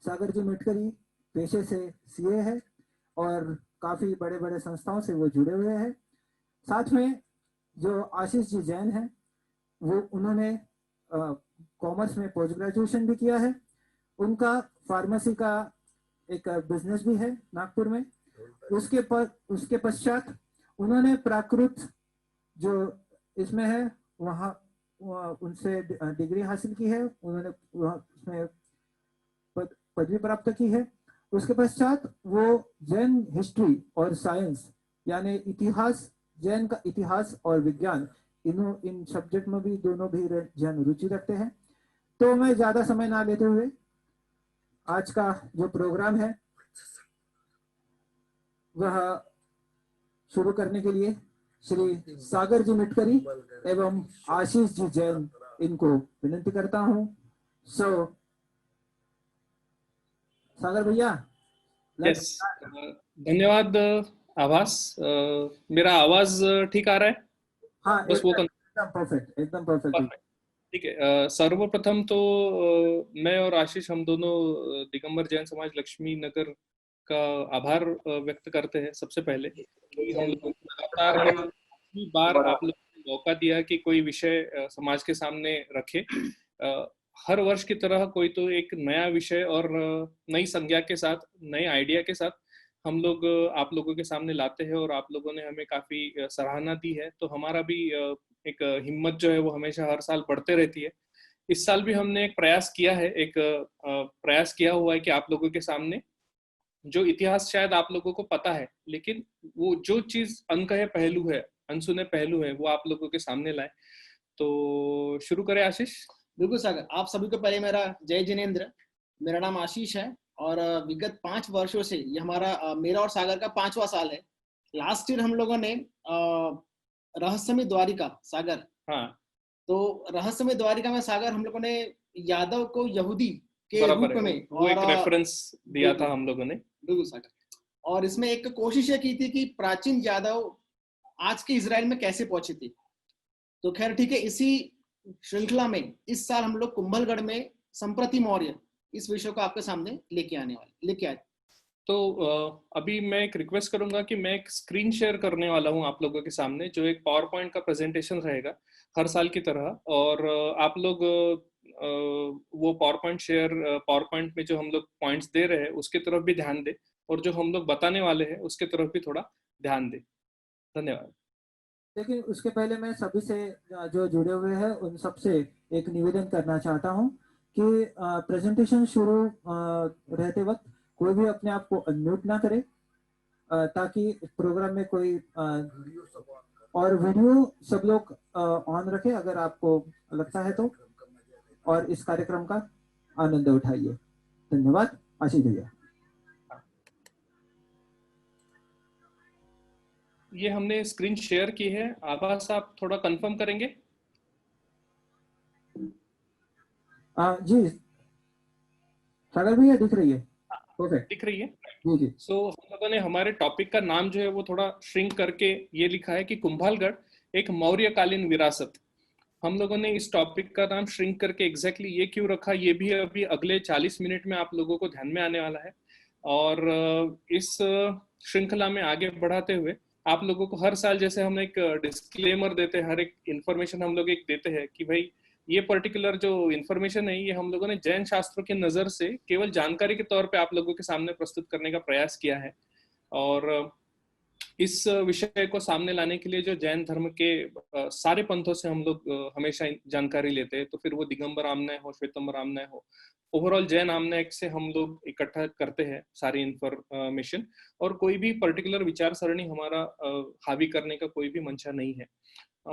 सागर जी मिटकरी पेशे से सीए है और काफ़ी बड़े बड़े संस्थाओं से वो जुड़े हुए हैं। साथ में जो आशीष जी जैन हैं, वो उन्होंने कॉमर्स में पोस्ट ग्रेजुएशन भी किया है। उनका फार्मेसी का एक बिजनेस भी है नागपुर में। उसके पश्चात उन्होंने प्राकृत जो इसमें है वहाँ उनसे डिग्री हासिल की है, उन्होंने उसमें पदवी प्राप्त की है। उसके पश्चात वो जैन हिस्ट्री और साइंस यानी इतिहास, जैन का इतिहास और विज्ञान इन सब्जेक्ट में भी दोनों भी जैन रुचि रखते हैं। तो मैं ज्यादा समय ना लेते हुए आज का जो प्रोग्राम है वह शुरू करने के लिए श्री सागर जी मिटकरी एवं आशीष जी जैन इनको विनती करता हूं। सागर भैया। यस, धन्यवाद आभास। मेरा आवाज ठीक आ रहा है? हाँ, बस वो एकदम परफेक्ट, एकदम परफेक्ट। ठीक है। सर्वप्रथम तो मैं और आशीष हम दोनों दिगंबर जैन समाज लक्ष्मी नगर का आभार व्यक्त करते हैं। सबसे पहले कि हम लोग लगातार बार आप लोगों ने मौका दिया कि कोई विषय समाज के सामने रखे। हर वर्ष की तरह कोई तो एक नया विषय और नई संज्ञा के साथ, नए आइडिया के साथ हम लोग आप लोगों के सामने लाते हैं और आप लोगों ने हमें काफी सराहना दी है। तो हमारा भी एक हिम्मत जो है वो हमेशा हर साल बढ़ते रहती है। इस साल भी हमने एक प्रयास किया है, एक प्रयास किया हुआ है कि आप लोगों के सामने जो इतिहास शायद आप लोगों को पता है, लेकिन वो जो चीज अनकहे पहलू है, अनसुने पहलू है, वो आप लोगों के सामने लाए। तो शुरू करें आशीष? बिल्कुल सागर, आप सभी को पहले मेरा जय जिनेंद्र। मेरा नाम आशीष है और विगत 5 वर्षों से ये हमारा मेरा और सागर का 5वां साल है। लास्ट ईयर हम लोगों ने रहस्यमय द्वारिका सागर, हाँ, तो रहस्यमय द्वारिका में सागर हम लोगों ने यादव को यहूदी के बराबर रूप है, में वो एक रेफरेंस दिया था हम लोगों ने। बिल्कुल सागर। और इसमें एक कोशिश ये की थी कि प्राचीन यादव आज के इजराइल में कैसे पहुंचे थे। तो खैर ठीक है, इसी श्रृंखला में इस साल हम लोग कुंभलगढ़ में संप्रति मौर्य इस विषय को आपके सामने लेके आए। तो अभी मैं एक रिक्वेस्ट करूंगा कि मैं एक स्क्रीन शेयर करने वाला हूं आप लोगों के सामने, जो एक पावर पॉइंट का प्रेजेंटेशन रहेगा हर साल की तरह। और आप लोग वो पावर पॉइंट में जो हम लोग पॉइंट्स दे रहे हैं उसकी तरफ भी ध्यान दें, और जो हम लोग बताने वाले हैं उसके तरफ भी थोड़ा ध्यान दें। धन्यवाद। लेकिन उसके पहले मैं सभी से जो जुड़े हुए हैं उन सबसे एक निवेदन करना चाहता हूं कि प्रेजेंटेशन शुरू रहते वक्त कोई भी अपने आप को अनम्यूट ना करे, ताकि प्रोग्राम में कोई और वीडियो सब लोग ऑन रखे अगर आपको लगता है तो, और इस कार्यक्रम का आनंद उठाइए। धन्यवाद। आशीष भैया। ये हमने स्क्रीन शेयर की है। आभास आप थोड़ा कंफर्म करेंगे? जी सागर भैया दिख रही है? परफेक्ट, दिख रही है जी जी। सो हम लोगों ने हमारे टॉपिक का नाम जो है वो थोड़ा श्रिंक करके ये लिखा है कि कुंभलगढ़ एक मौर्यकालीन विरासत। हम लोगों ने इस टॉपिक का नाम श्रिंक करके एग्जैक्टली ये क्यों रखा, ये भी अभी अगले 40 मिनट में आप लोगों को ध्यान में आने वाला है। और इस श्रृंखला में आगे बढ़ाते हुए आप लोगों को हर साल जैसे हम एक डिस्क्लेमर देते हैं, हर एक इन्फॉर्मेशन हम लोग एक देते हैं कि भाई ये पर्टिकुलर जो इन्फॉर्मेशन है ये हम लोगों ने जैन शास्त्रों की नजर से केवल जानकारी के तौर पे आप लोगों के सामने प्रस्तुत करने का प्रयास किया है। और इस विषय को सामने लाने के लिए जो जैन धर्म के सारे पंथों से हम लोग हमेशा जानकारी लेते हैं, तो फिर वो दिगंबर आमनाय हो, श्वेतंबर आमनाय हो, ओवरऑल जैन आमनाय से हम लोग इकट्ठा करते हैं सारी इंफॉर्मेशन। और कोई भी पर्टिकुलर विचार सरणी हमारा हावी करने का कोई भी मंशा नहीं है।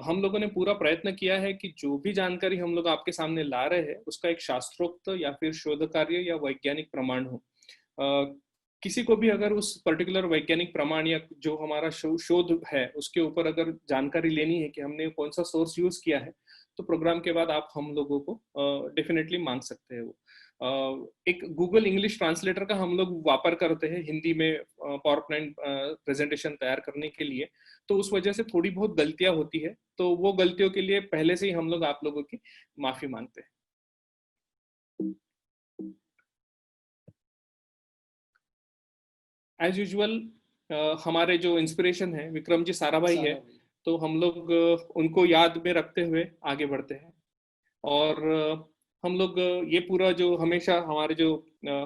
हम लोगों ने पूरा प्रयत्न किया है कि जो भी जानकारी हम लोग आपके सामने ला रहे हैं उसका एक शास्त्रोक्त या फिर शोध कार्य या वैज्ञानिक प्रमाण हो। किसी को भी अगर उस पर्टिकुलर वैज्ञानिक प्रमाण या जो हमारा शोध है उसके ऊपर अगर जानकारी लेनी है कि हमने कौन सा सोर्स यूज किया है, तो प्रोग्राम के बाद आप हम लोगों को डेफिनेटली मांग सकते हैं वो। एक गूगल इंग्लिश ट्रांसलेटर का हम लोग वापर करते हैं हिंदी में पावर पॉइंट प्रेजेंटेशन तैयार करने के लिए, तो उस वजह से थोड़ी बहुत गलतियां होती है। तो वो गलतियों के लिए पहले से ही हम लोग आप लोगों की माफी मांगते हैं। एज यूजुअल हमारे जो इंस्पिरेशन है विक्रम जी साराभाई है, तो हम लोग उनको याद में रखते हुए आगे बढ़ते हैं। और हम लोग ये पूरा जो हमेशा हमारे जो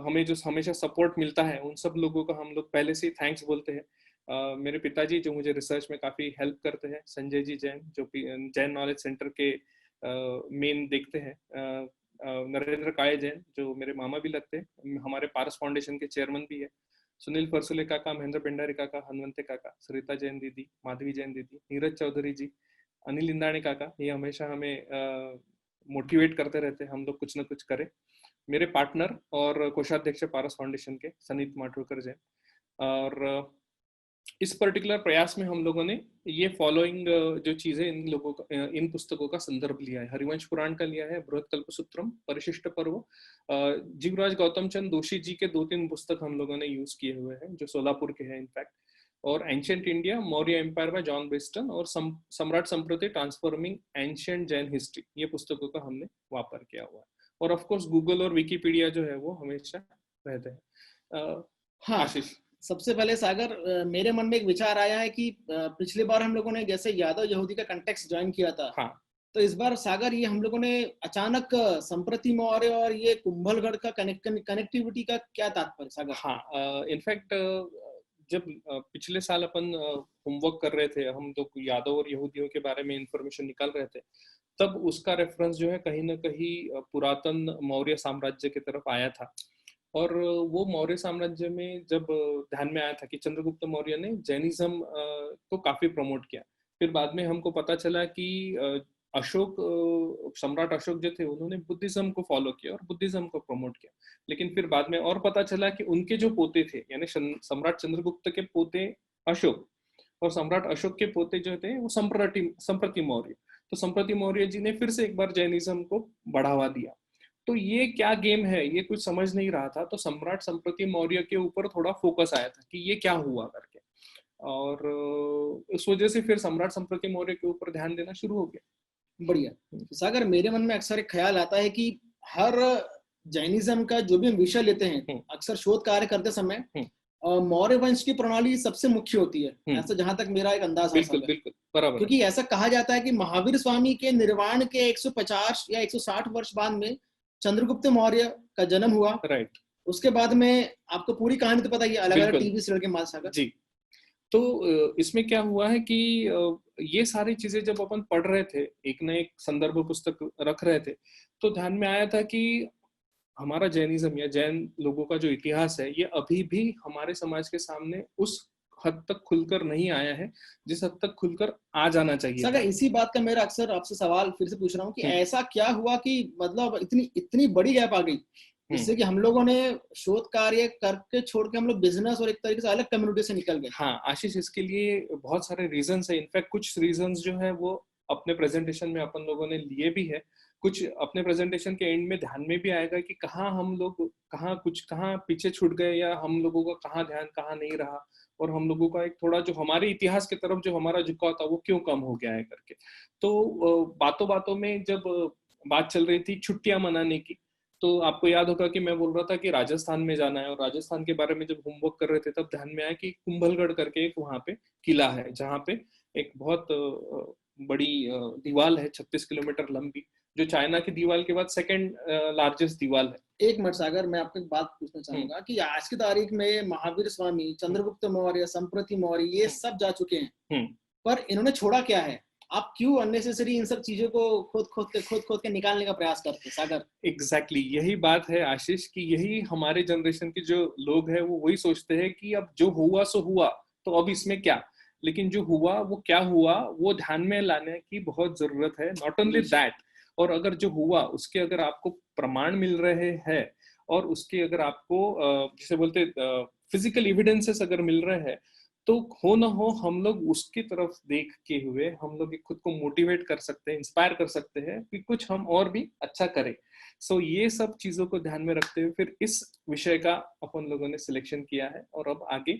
हमें जो हमेशा सपोर्ट मिलता है उन सब लोगों का हम लोग पहले से थैंक्स बोलते हैं। मेरे पिताजी जो मुझे रिसर्च में काफ़ी हेल्प करते हैं, संजय जी जैन जो जैन नॉलेज सेंटर के मेन देखते हैं, नरेंद्र काळे जैन जो मेरे मामा भी लगते हैं, हमारे पारस फाउंडेशन के चेयरमैन भी है, सुनील परसुले काका, महेंद्र भंडारी काका, हनुमंते काका, सरिता जैन दीदी, माधवी जैन दीदी, नीरज चौधरी जी, अनिल इंदाणे काका, ये हमेशा हमें मोटिवेट करते रहते हैं हम लोग कुछ ना कुछ करें। मेरे पार्टनर और कोषाध्यक्ष पारस फाउंडेशन के सनीत माटुरकर जैन। और इस पर्टिकुलर प्रयास में हम लोगों ने ये फॉलोइंग जो चीजें इन लोगों का इन पुस्तकों का संदर्भ लिया है। हरिवंश पुराण का लिया है, बृहत कल्पसूत्रम, परिशिष्ट पर्व, जीवराज गौतम चंद दोषी जी के 2-3 पुस्तक हम लोगों ने यूज किए हुए हैं जो सोलापुर के हैं इनफैक्ट, और ancient India, Maurya empire by John Beston, और सम्राट संप्रति ट्रांसफॉर्मिंग एंशियंट जैन हिस्ट्री, ये पुस्तकों का हमने वापर किया हुआ है। और ऑफ कोर्स गूगल और विकिपीडिया जो है वो हमेशा रहते हैं। हाँ, आशीष, सबसे पहले सागर, मेरे मन में एक विचार आया है कि पिछली बार हम लोगों ने जैसे यादव यहूदी का कंटेक्स्ट ज्वाइन किया था, हाँ, तो इस बार सागर ये हम लोगों ने अचानक संप्रति मौर्य और ये कुंभलगढ़ का कनेक्टिविटी का क्या तात्पर्य सागर? हाँ, इनफैक्ट जब पिछले साल अपन होमवर्क कर रहे थे, हम लोग यादव और यहूदियों के बारे में इंफॉर्मेशन निकाल रहे थे, तब उसका रेफरेंस जो है कहीं ना कहीं पुरातन मौर्य साम्राज्य की तरफ आया था। और वो मौर्य साम्राज्य में जब ध्यान में आया था कि चंद्रगुप्त मौर्य ने जैनिज्म को काफी प्रमोट किया। फिर बाद में हमको पता चला कि अशोक, सम्राट अशोक जो थे, उन्होंने बुद्धिज्म को फॉलो किया और बुद्धिज्म को प्रमोट किया। लेकिन फिर बाद में और पता चला कि उनके जो पोते थे, यानी सम्राट चंद्रगुप्त के पोते अशोक और सम्राट अशोक के पोते जो थे वो संप्रति मौर्य, तो संप्रति मौर्य जी ने फिर से एक बार जैनिज्म को बढ़ावा दिया। तो ये क्या गेम है, ये कुछ समझ नहीं रहा था, तो सम्राट संप्रति मौर्य के ऊपर थोड़ा फोकस आया था कि ये क्या हुआ करके, और उस वजह से फिर सम्राट संप्रति मौर्य के ऊपर ध्यान देना शुरू हो गया। बढ़िया। सागर, मेरे मन में अक्सर एक ख्याल आता है कि हर जैनिज्म का जो भी हम विषय लेते हैं, अक्सर शोध कार्य करते समय मौर्य वंश की प्रणाली सबसे मुख्य होती है, ऐसा जहां तक मेरा एक अंदाज है। बिल्कुल बिल्कुल बराबर, क्योंकि ऐसा कहा जाता है कि महावीर स्वामी के निर्वाण के 150 या 160 वर्ष बाद में चंद्रगुप्त मौर्य का जन्म हुआ। राइट। उसके बाद में आपको पूरी कहानी तो पता ही है, अलग अलग टीवी सीरियल के माध्यम से। जी, तो इसमें क्या हुआ है कि ये सारी चीजें जब अपन पढ़ रहे थे, एक न एक संदर्भ पुस्तक रख रहे थे, तो ध्यान में आया था कि हमारा जैनिज्म या जैन लोगों का जो इतिहास है, ये अभी भी हमारे समाज के सामने उस हद तक खुलकर नहीं आया है जिस हद तक खुलकर आ जाना चाहिए। सर, इसी बात का मेरा अक्सर आपसे सवाल फिर से पूछ रहा हूँ कि ऐसा क्या हुआ कि मतलब इतनी बड़ी गैप आ गई, जिससे कि हम लोगों ने शोध कार्य करके छोड़ के हम लोग बिजनेस और एक तरीके से अलग कम्युनिटी से निकल गए। हाँ आशीष, इसके लिए बहुत सारे रीजंस है। इनफैक्ट कुछ रीजंस जो है वो अपने प्रेजेंटेशन में अपन लोगों ने लिए भी है, कुछ अपने प्रेजेंटेशन के एंड में ध्यान में भी आएगा कि कहाँ हम लोग कहाँ पीछे छूट गए, या हम लोगों का कहाँ ध्यान कहाँ नहीं रहा, और हम लोगों का एक थोड़ा जो हमारे इतिहास की तरफ जो हमारा झुकाव था वो क्यों कम हो गया है करके। तो बातों बातों में जब बात चल रही थी छुट्टियां मनाने की, तो आपको याद होगा कि मैं बोल रहा था कि राजस्थान में जाना है, और राजस्थान के बारे में जब होमवर्क कर रहे थे तब ध्यान में आया कि कुंभलगढ़ करके एक वहां पे किला है, जहाँ पे एक बहुत बड़ी दीवाल है 36 किलोमीटर लंबी, जो चाइना की दीवाल के बाद सेकंड लार्जेस्ट दीवाल है। एक मिनट सागर, मैं आपको एक बात पूछना चाहूंगा कि आज की तारीख में महावीर स्वामी, चंद्रगुप्त मौर्य, संप्रति मौर्य, ये सब जा चुके हैं, पर इन्होंने छोड़ा क्या है? आप क्यों अननेसेसरी इन सब चीजों को खोद के निकालने का प्रयास करते हैं सागर? एग्जैक्टली यही बात है आशीष, कि यही हमारे जनरेशन के जो लोग हैं वो वही सोचते हैं कि अब जो हुआ सो हुआ, तो अब इसमें क्या, लेकिन जो हुआ वो क्या हुआ वो ध्यान में लाने की बहुत जरूरत है। नॉट ओनली दैट, और अगर जो हुआ उसके अगर आपको प्रमाण मिल रहे हैं, और उसके अगर आपको जिसे बोलते फिजिकल एविडेंसेस अगर मिल रहे हैं, तो हो ना हो हम लोग उसकी तरफ देख के हुए हम लोग खुद को मोटिवेट कर सकते हैं, इंस्पायर कर सकते हैं कि कुछ हम और भी अच्छा करें। सो ये सब चीजों को ध्यान में रखते हुए फिर इस विषय का अपन लोगों ने सिलेक्शन किया है, और अब आगे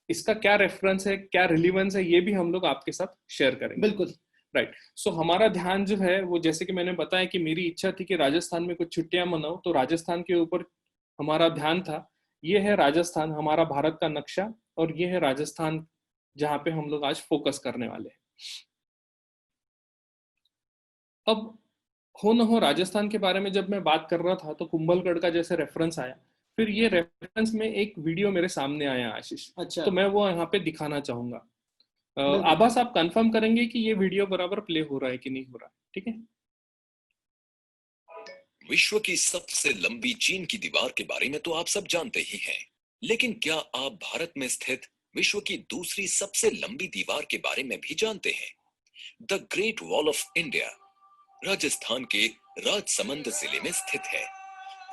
इसका क्या रेफरेंस है, क्या रिलीवेंस है, ये भी हम लोग आपके साथ शेयर करेंगे। बिल्कुल राइट। सो हमारा ध्यान जो है वो, जैसे कि मैंने बताया कि मेरी इच्छा थी कि राजस्थान में कुछ छुट्टियां मनाऊं, तो राजस्थान के ऊपर हमारा ध्यान था ये है राजस्थान, हमारा भारत का नक्शा, और ये है राजस्थान जहां पे हम लोग आज फोकस करने वाले हैं। अब हो न हो राजस्थान के बारे में जब मैं बात कर रहा था तो कुंभलगढ़ का जैसे रेफरेंस आया, फिर ये रेफरेंस में एक वीडियो मेरे सामने आया आशीष, अच्छा, तो मैं वो यहाँ पे दिखाना चाहूंगा। बिल्कुल। आभास आप कंफर्म करेंगे कि ये वीडियो बराबर प्ले हो रहा है कि नहीं हो रहा है? ठीक है। विश्व की सबसे लंबी चीन की दीवार के बारे में तो आप सब जानते ही हैं, लेकिन क्या आप भारत में स्थित विश्व की दूसरी सबसे लंबी दीवार के बारे में भी जानते हैं? The great wall of India Rajasthan के राजसमंद जिले में स्थित है।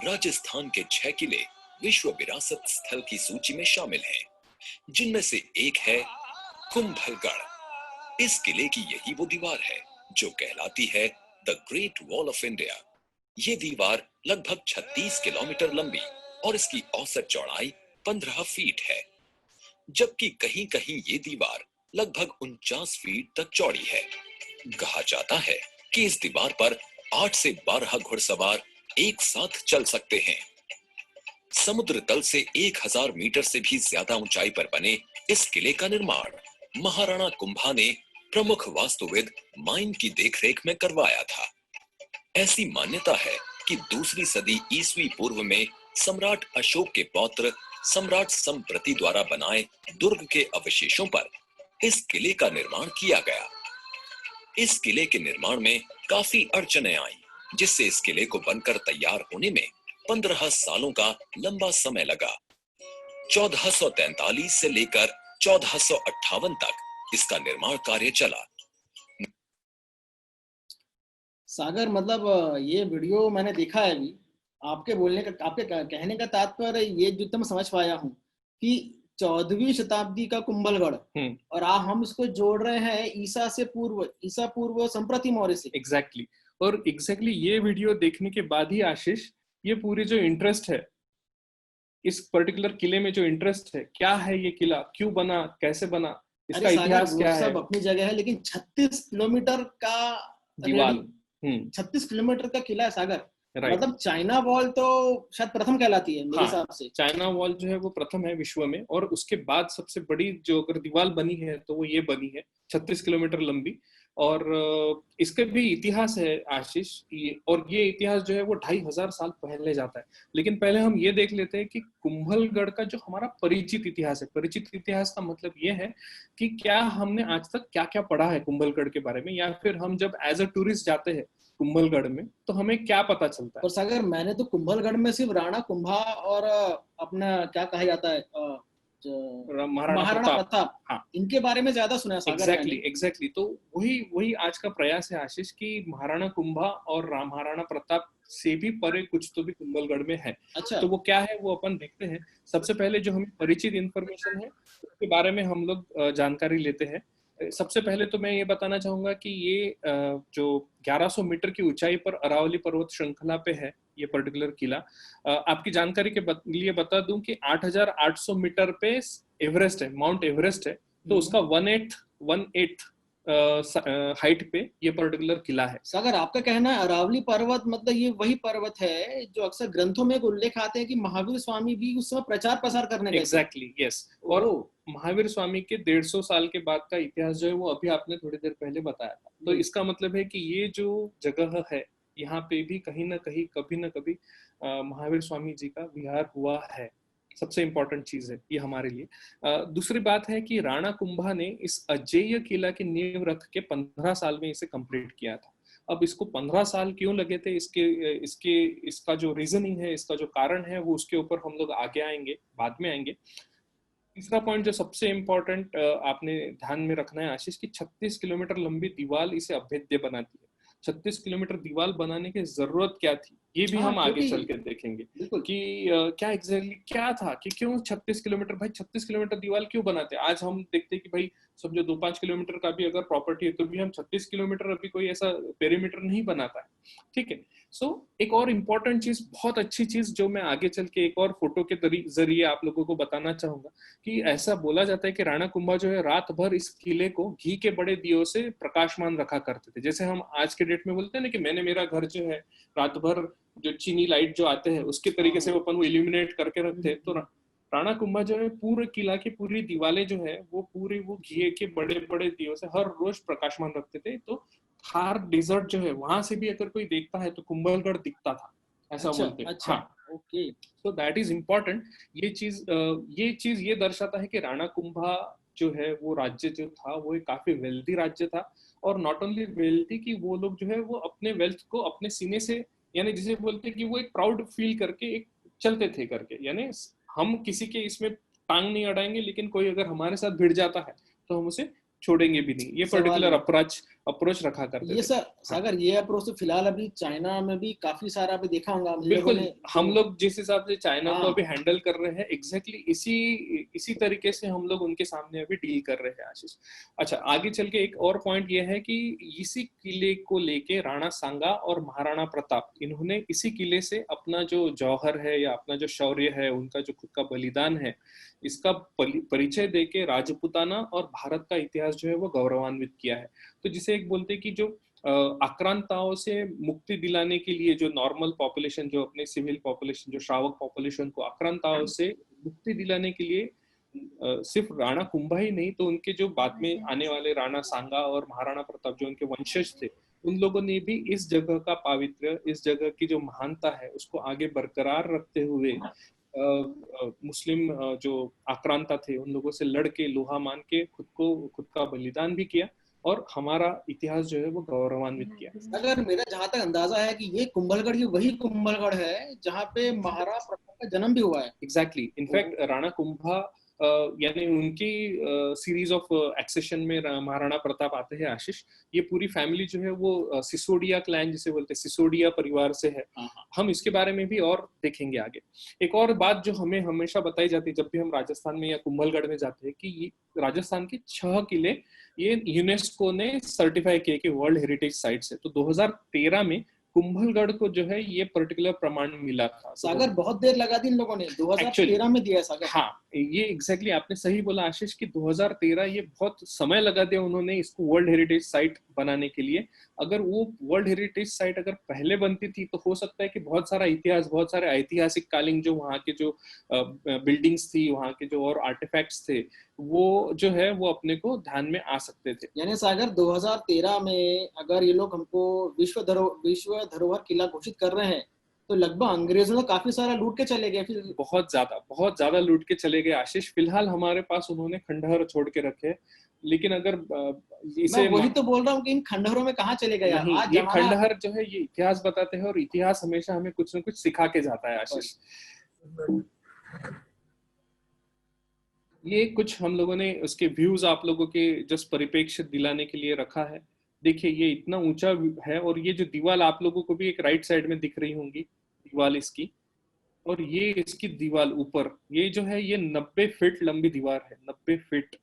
राजस्थान के 6 किले विश्व विरासत स्थल की सूची में शामिल हैं, जिनमें से एक है कुंभलगढ़। इस किले की यही वो दीवार है जो कहलाती है the great wall of India. ये दीवार लगभग 36 किलोमीटर लंबी और इसकी औसत चौड़ाई 15 फीट है, जबकि कहीं कहीं ये दीवार लगभग 49 फीट तक चौड़ी है। कहा जाता है कि इस दीवार पर 8 से 12 घुड़सवार एक साथ चल सकते हैं। समुद्र तल से 1000 मीटर से भी ज्यादा ऊंचाई पर बने इस किले का निर्माण महाराणा कुंभा ने प्रमुख वास्तुविद माइन की देखरेख में करवाया था। ऐसी मान्यता है कि दूसरी सदी ईसवी पूर्व में सम्राट अशोक के पौत्र सम्राट संप्रति द्वारा बनाए दुर्ग के अवशेषों पर इस किले का निर्माण किया गया। इस किले के निर्माण में काफी अड़चनें आईं, जिससे इस किले को बनकर तैयार होने में 15 सालों का लंबा समय लगा। 1443 से लेकर 1458 तक इसका निर्माण कार्य चला। सागर, मतलब ये वीडियो मैंने देखा है अभी। आपके बोलने का, आपके कहने का तात्पर्य ये जो तो मैं समझ पाया हूँ कि 14वीं शताब्दी का कुंभलगढ़, और हम इसको जोड़ रहे हैं ईसा पूर्व संप्रति मौर्य से। एग्जैक्टली और एग्जैक्टली ये वीडियो देखने के बाद ही आशीष, ये पूरी जो इंटरेस्ट है इस पर्टिकुलर किले में, जो इंटरेस्ट है, क्या है ये किला, क्यों बना, कैसे बना, इसका इतिहास क्या है। सब अपनी जगह है, लेकिन 36 किलोमीटर का दीवार, 36 किलोमीटर का किला है सागर। राइट। मतलब चाइना वॉल तो शायद प्रथम कहलाती है मेरे हिसाब से। चाइना वॉल जो है वो प्रथम है विश्व में, और उसके बाद सबसे बड़ी जो अगर दीवार बनी है तो वो ये बनी है 36 किलोमीटर लंबी। और इसका भी इतिहास है आशीष, और ये इतिहास जो है वो 2500 साल पहले जाता है। लेकिन पहले हम ये देख लेते हैं कि कुंभलगढ़ का जो हमारा परिचित इतिहास है, परिचित इतिहास का मतलब ये है कि क्या हमने आज तक क्या क्या पढ़ा है कुंभलगढ़ के बारे में, या फिर हम जब एज अ टूरिस्ट जाते हैं कुंभलगढ़ में तो हमें क्या पता चलता है। और सागर, मैंने तो कुंभलगढ़ में सिर्फ राणा कुंभा और अपना क्या कहा जाता है महाराणा प्रताप, हाँ, इनके बारे में ज्यादा सुना है सागर। एग्जैक्टली तो वही आज का प्रयास है आशीष कि महाराणा कुंभा और महाराणा प्रताप से भी परे कुछ तो भी कुंभलगढ़ में है। अच्छा, तो वो क्या है वो अपन देखते हैं। सबसे पहले जो हमें परिचित इंफॉर्मेशन है उसके बारे में हम लोग जानकारी लेते हैं। सबसे पहले तो मैं ये बताना चाहूंगा कि ये जो 1100 मीटर की ऊंचाई पर अरावली पर्वत श्रृंखला पे है ये पर्टिकुलर किला। आपकी जानकारी के लिए बता दूं कि 8800 मीटर पे एवरेस्ट है, माउंट एवरेस्ट है, तो उसका 1/8 हाइट पे ये पर्टिकुलर किला है। सागर, आपका कहना है अरावली पर्वत मतलब ये वही पर्वत है जो अक्सर ग्रंथों में उल्लेख आते हैं कि महावीर स्वामी भी उस समय प्रचार प्रसार करने गए थे। Exactly, yes. और महावीर स्वामी के 150 साल के बाद का इतिहास जो है वो अभी आपने थोड़ी देर पहले बताया था। तो इसका मतलब है कि ये जो जगह है यहाँ पे भी कहीं ना कहीं कभी ना कभी महावीर स्वामी जी का विहार हुआ है। सबसे इंपॉर्टेंट चीज है ये हमारे लिए। दूसरी बात है कि राणा कुंभा ने इस अजेय किला की नींव रख के 15 साल में इसे कंप्लीट किया था। अब इसको 15 साल क्यों लगे थे, इसका जो रीजनिंग है, इसका जो कारण है, वो उसके ऊपर हम लोग आगे आएंगे, बाद में आएंगे। तीसरा पॉइंट जो सबसे इम्पोर्टेंट आपने ध्यान में रखना है आशीष, की 36 किलोमीटर लंबी दीवार इसे अभेद्य बनाती है। 36 किलोमीटर दीवार बनाने की जरूरत क्या थी, ये भी हम आगे चल के देखेंगे कि क्या एग्जैक्टली क्या था, कि क्यों 36 किलोमीटर, भाई 36 किलोमीटर दीवार क्यों बनाते हैं। आज हम देखते हैं कि भाई समझो 2-5 किलोमीटर का भी अगर प्रॉपर्टी है तो भी हम 36 किलोमीटर अभी कोई ऐसा पेरीमीटर नहीं बनाता है। ठीक है, सो एक और इम्पोर्टेंट चीज, बहुत अच्छी चीज जो मैं आगे चल के एक और फोटो के जरिए आप लोगों को बताना चाहूंगा कि ऐसा बोला जाता है कि राणा कुंभा जो है रात भर इस किले को घी के बड़े दियों से प्रकाशमान रखा करते थे। जैसे हम आज के डेट में बोलते हैं ना कि मैंने मेरा घर जो है रात भर जो चीनी लाइट जो आते हैं उसके तरीके से अपन वो इल्यूमिनेट करके रखते हैं। तो राणा कुंभा जो है पूरे किला की पूरी दीवारें जो है वो पूरी वो घी के बड़े बड़े दियों से हर रोज प्रकाशमान रखते थे। तो थार डेजर्ट जो है वहां से भी अगर कोई देखता है तो कुंभलगढ़ दिखता था, ऐसा बोलते हैं। अच्छा, हाँ, ओके। तो दैट इज इम्पोर्टेंट। ये चीज ये दर्शाता है कि राणा कुंभा जो है वो राज्य जो था वो एक काफी वेल्थी राज्य था। और नॉट ओनली वेल्थी कि वो लोग जो है वो अपने वेल्थ को अपने सीने से, यानी जिसे बोलते हैं कि वो एक प्राउड फील करके एक चलते थे करके, यानी हम किसी के इसमें टांग नहीं अड़ाएंगे, लेकिन कोई अगर हमारे साथ भिड़ जाता है तो हम उसे छोड़ेंगे भी नहीं। ये पर्टिकुलर अप्रोच रखा करते ये थे। सागर ये अप्रोच तो फिलहाल अभी चाइना में भी काफी सारा अभी देखा होगा बिल्कुल, हम लोग जिस हिसाब से चाइना को हाँ। अभी हैंडल कर रहे हैं एग्जैक्टली इसी तरीके से हम लोग उनके सामने अभी डील कर रहे हैं आशीष। अच्छा, आगे चल के एक और पॉइंट ये है कि इसी किले को लेके राणा सांगा और महाराणा प्रताप, इन्होंने इसी किले से अपना जो जौहर है या अपना जो शौर्य है, उनका जो खुद का बलिदान है, इसका परिचय देके राजपूताना और भारत का इतिहास जो है वो गौरवान्वित किया है। तो जिसे एक बोलते हैं कि जो आक्रांताओं से मुक्ति दिलाने के लिए जो नॉर्मल पॉपुलेशन, जो अपने सिविल पॉपुलेशन, जो श्रावक पॉपुलेशन को आक्रांताओं से मुक्ति दिलाने के लिए सिर्फ राणा कुंभा ही नहीं, तो उनके जो बाद में आने वाले राणा सांगा और महाराणा प्रताप जो उनके वंशज थे, उन लोगों ने भी इस जगह का पावित्र्य, इस जगह की जो महानता है उसको आगे बरकरार रखते हुए मुस्लिम जो आक्रांता थे उन लोगों से लड़ के लोहा मान के खुद का बलिदान भी किया और हमारा इतिहास जो है वो गौरवान्वित किया। अगर मेरा जहां तक अंदाजा है कि ये कुंभलगढ़, ये वही कुंभलगढ़ है जहां पे महाराणा प्रताप का जन्म भी हुआ है। एग्जैक्टली, इनफैक्ट राणा कुंभा यानी उनकी सीरीज ऑफ एक्सेशन में महाराणा प्रताप आते हैं आशीष। ये पूरी फैमिली जो है वो सिसोडिया क्लैन जिसे बोलते हैं, सिसोडिया परिवार से है। हम इसके बारे में भी और देखेंगे आगे। एक और बात जो हमें हमेशा बताई जाती है जब भी हम राजस्थान में या कुंभलगढ़ में जाते हैं कि राजस्थान के 6 किले ये यूनेस्को ने सर्टिफाई किए कि वर्ल्ड हेरिटेज साइट्स है। तो 2013 में कुंभलगढ़ को जो है ये पर्टिकुलर प्रमाण मिला था। सागर बहुत देर लगा दी इन लोगों ने, 2013 में दिया है सागर। हाँ, ये एग्जैक्टली आपने सही बोला आशीष कि 2013 ये बहुत समय लगा दिया उन्होंने इसको वर्ल्ड हेरिटेज साइट बनाने के लिए। अगर वो वर्ल्ड हेरिटेज साइट अगर पहले बनती थी तो हो सकता है कि बहुत सारा इतिहास, बहुत सारे ऐतिहासिक कालीन जो वहाँ के जो बिल्डिंग्स थी, वहाँ के जो और आर्टिफैक्ट्स थे, वो जो है वो अपने को ध्यान में आ सकते थे। यानी सागर 2013 में अगर ये लोग हमको विश्व धरोहर किला घोषित कर रहे हैं तो लगभग अंग्रेजों ने काफी सारा लूट के चले गए। फिर बहुत ज्यादा लूट के चले गए आशीष। फिलहाल हमारे पास उन्होंने खंडहर छोड़ के रखे, लेकिन अगर इसे मैं वही तो बोल रहा हूँ कि इन खंडहरों में कहाँ चले गए आज ये खंडहर जो है ये इतिहास बताते हैं और इतिहास हमेशा हमें कुछ न कुछ सिखा के जाता है आशीष। ये कुछ हम लोगों ने उसके व्यूज आप लोगों के जस्ट परिप्रेक्ष्य दिलाने के लिए रखा है। देखिए ये इतना ऊंचा है और ये जो दीवार आप लोगों को भी एक राइट साइड में दिख रही होंगी दीवार इसकी, और ये इसकी दीवार ऊपर ये जो है ये 90 फीट लंबी दीवार है, 90 फीट।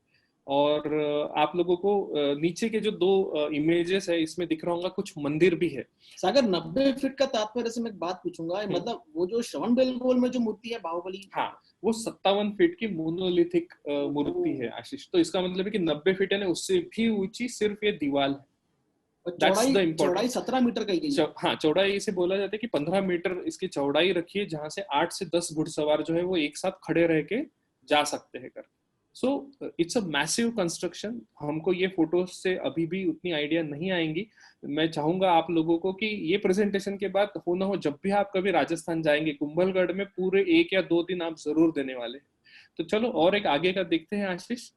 और आप लोगों को नीचे के जो 2 इमेजेस है इसमें दिख रहा होगा कुछ मंदिर भी है। सागर 90 फीट का तात्पर्य से मैं एक बात पूछूंगा, मतलब वो जो श्रवण बेलगोल में जो मूर्ति है बाहुबली, हाँ वो 57 फीट की मोनोलिथिक मूर्ति है आशीष। तो इसका मतलब है कि 90 फीट है, उससे भी ऊंची सिर्फ ये दीवार है। चौड़ाई 17 मीटर का ही। हाँ, चौड़ाई इसे बोला जाता है कि 15 मीटर इसकी चौड़ाई रखी है, जहां से 8 से 10 घुड़सवार जो है वो एक साथ खड़े रह के जा सकते हैं कर। So it's a massive construction. हमको ये फोटोज से अभी भी उतनी आइडिया नहीं आएंगी। मैं चाहूंगा आप लोगों को कि ये प्रेजेंटेशन के बाद हो ना हो जब भी आप कभी राजस्थान जाएंगे कुंभलगढ़ में पूरे 1 या 2 दिन आप जरूर देने वाले। तो चलो और एक आगे का देखते हैं आशीष।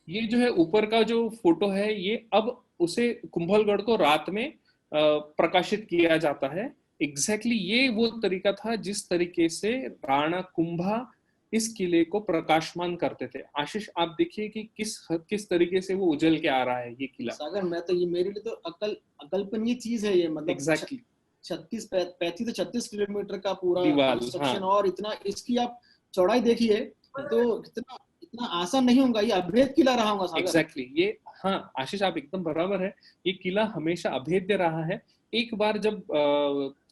ये जो है ऊपर का जो फोटो है ये अब उसे कुंभलगढ़ को रात में प्रकाशित किया जाता है। एग्जैक्टली ये वो तरीका था जिस तरीके से राणा कुंभा इस किले को प्रकाशमान करते थे। आशीष आप देखिए कि किस तरीके से वो उजल के आ रहा है ये किला। सागर मैं तो ये मेरे लिए तो अकल्पनीय चीज है ये, मतलब एग्जैक्टली 35 से 36 किलोमीटर का पूरा दीवार, कंस्ट्रक्शन। और इतना इसकी आप चौड़ाई देखिए तो इतना आसान नहीं होगा, ये अभेद किला रहा होगा सागर। एग्जैक्टली ये, हाँ आशीष आप एकदम बराबर है, ये किला हमेशा अभेद्य रहा है। एक बार जब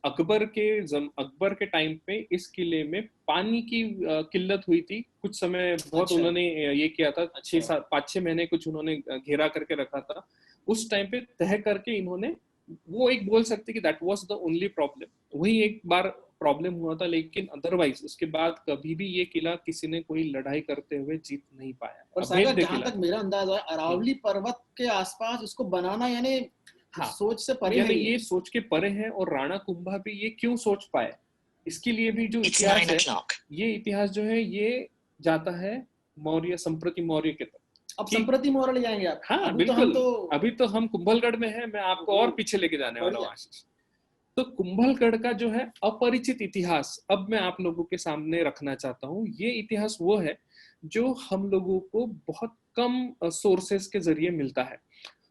अकबर के टाइम पे इस किले में पानी की किल्लत हुई थी कुछ समय, बहुत अच्छा। उन्होंने ये किया था, अच्छा। 5-6 महीने कुछ उन्होंने घेरा करके रखा था। उस टाइम पे तह करके इन्होंने, वो एक बोल सकते कि that was the only problem, वही एक बार प्रॉब्लम हुआ था, लेकिन अदरवाइज उसके बाद कभी भी ये किला किसी ने कोई लड़ाई करते हुए जीत नहीं पाया। और सागर अभेद्य जहां किला तक मेरा अंदाजा है, अरावली पर्वत के आसपास इसको बनाना यानी हाँ, सोच से परे यानी है ये सोच के परे है। और राणा कुंभा भी ये क्यों सोच पाए, इसके लिए भी जो It's इतिहास 9 है, o'clock. ये इतिहास जो है ये जाता है मौर्य, संप्रति मौर्य के तरफ। अब ठीक। संप्रति मौर्य ले जाएंगे आप? हाँ अभी तो हम बिल्कुल, अभी तो हम कुंभलगढ़ में हैं, मैं आपको और पीछे लेके जाने वाला हूँ बढ़िया। आशीष। तो कुंभलगढ़ का जो है अपरिचित इतिहास अब मैं आप लोगों के सामने रखना चाहता हूँ। ये इतिहास वो है जो हम लोगों को बहुत कम सोर्सेस के जरिए मिलता है।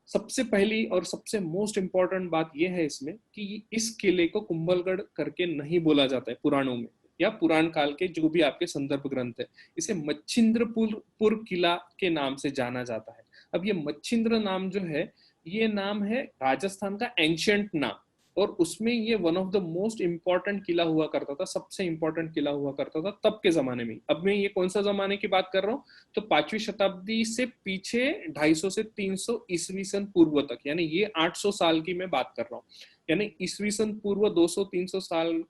सबसे पहली और सबसे मोस्ट इम्पोर्टेंट बात यह है इसमें कि इस किले को कुंभलगढ़ करके नहीं बोला जाता है पुराणों में, या पुराण काल के जो भी आपके संदर्भ ग्रंथ है, इसे मच्छिंद्रपुर किला के नाम से जाना जाता है। अब ये मच्छिंद्र नाम जो है, ये नाम है राजस्थान का एंशियंट नाम, और उसमें ये one of the most important किला हुआ करता था, सबसे इंपॉर्टेंट किला हुआ करता था तब के जमाने में। अब मैं ये कौन सा जमाने की बात कर रहा हूँ, तो 5वीं शताब्दी से पीछे 250 से 300 ईस्वी सन पूर्व तक, यानी ये 800 साल की मैं बात कर रहा हूँ। यानी ईस्वी सन पूर्व 200-300 साल